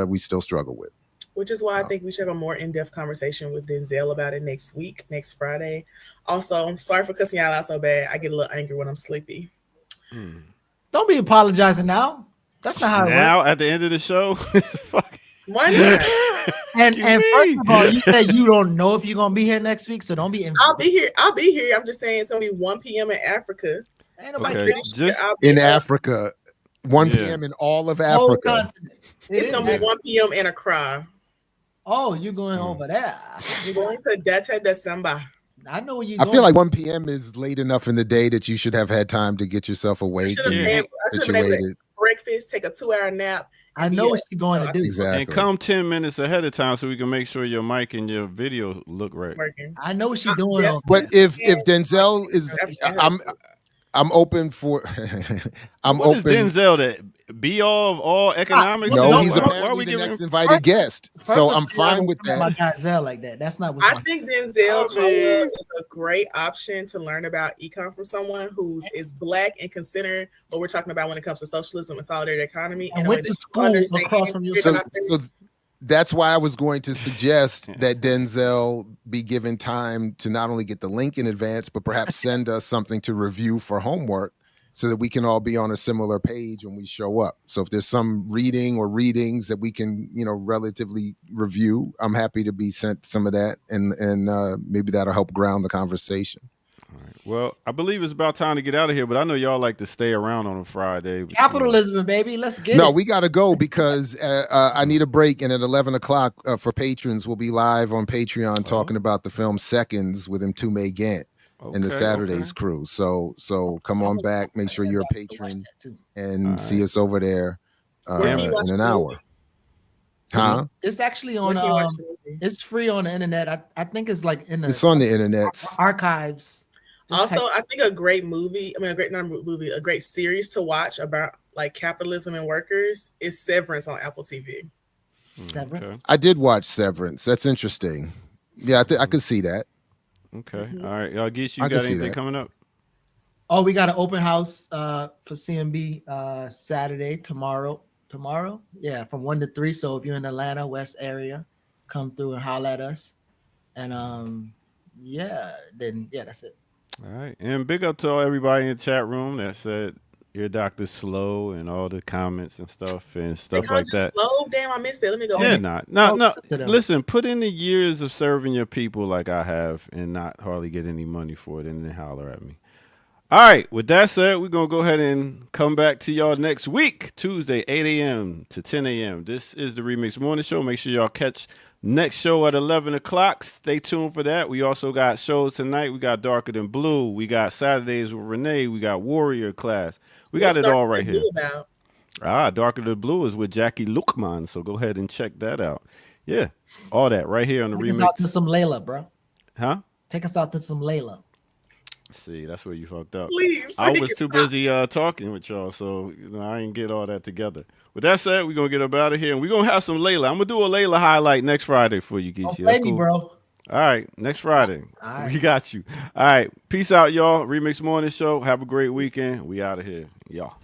we still struggle with. Which is why I think we should have a more in-depth conversation with Denzel about it next week, next Friday. Also, I'm sorry for cussing y'all out so bad. I get a little angry when I'm sleepy. Don't be apologizing now. That's not how it Now works. at the end of the show. Why not? And first of all, you said you don't know if you're gonna be here next week, so don't be. I'll be here. I'll be here. I'm just saying it's gonna be 1 p.m. in Africa. Ain't nobody Okay, cares. just In Africa, 1 p.m. in all of Whole Africa. continent. It's gonna be 1 p.m. in Accra. Oh, you're going over there. You're going to Data December. I know where you're I going. feel like 1 p.m. is late enough in the day that you should have had time to get yourself awake I should have been able situated. to breakfast, take a 2-hour nap. I know what she's going to do. Exactly. And come 10 minutes ahead of time so we can make sure your mic and your video look right. I know what she's doing. Yes. But if Denzel is, I'm open for. I'm What open. is Denzel that be all economics? No, he's why apparently we the giving next him- invited guest, so I'm fine with My that. Denzel like that. That's not what's I my. think Denzel Colwell is a great option to learn about econ from someone who is Black and consider what we're talking about when it comes to socialism and solidarity economy. And a way went to that school understand across from you. So that's why I was going to suggest that Denzel be given time to not only get the link in advance, but perhaps send us something to review for homework so that we can all be on a similar page when we show up. So if there's some reading or readings that we can, relatively review, I'm happy to be sent some of that, and maybe that'll help ground the conversation. Well, I believe it's about time to get out of here, but I know y'all like to stay around on a Friday. Capitalism, baby. Let's get it. No, we got to go because I need a break. And at 11 o'clock for patrons, we'll be live on Patreon talking about the film Seconds with Mtume Gant and the Saturdays crew. So come on back. Make sure you're a patron and see us over there in an hour. Huh? It's actually on. It's free on the internet. I think it's like in the. It's on the internet. Archives. Also, I think a great movie, a great series to watch about like capitalism and workers is Severance on Apple TV. Severance? I did watch Severance. That's interesting. Yeah, I could see that. Okay. All right. Y'all get you I can got see anything that. coming up? Oh, we got an open house for CMB Saturday, tomorrow. Yeah, from 1 to 3. So if you're in the Atlanta West area, come through and holler at us. And that's it. All right. And big up to everybody in the chat room that said your doctor's slow and all the comments and stuff like that. Slow? Damn, I missed it. Let me go. Yeah, back. no. Listen, put in the years of serving your people like I have and not hardly get any money for it and then holler at me. All right. With that said, we're going to go ahead and come back to y'all next week, Tuesday, 8 a.m. to 10 a.m. This is the Remix Morning Show. Make sure y'all catch next show at 11 o'clock. Stay tuned for that. We also got shows tonight. We got Darker Than Blue. We got Saturdays with Renee. We got Warrior Class. We got it all right here. Darker Than Blue is with Jackie Lukman. So go ahead and check that out. Yeah, all that right here on the Take us Remix. out to some Layla, bro. Huh? Take us out to some Layla. See, that's where you fucked up. Please, I was too busy talking with y'all, so I didn't get all that together. With that said, we're going to get up out of here, and we're going to have some Layla. I'm going to do a Layla highlight next Friday for you, Geechee. Play me, bro. All right, next Friday. All right. We got you. All right, peace out, y'all. Remix Morning Show. Have a great weekend. We out of here. Y'all.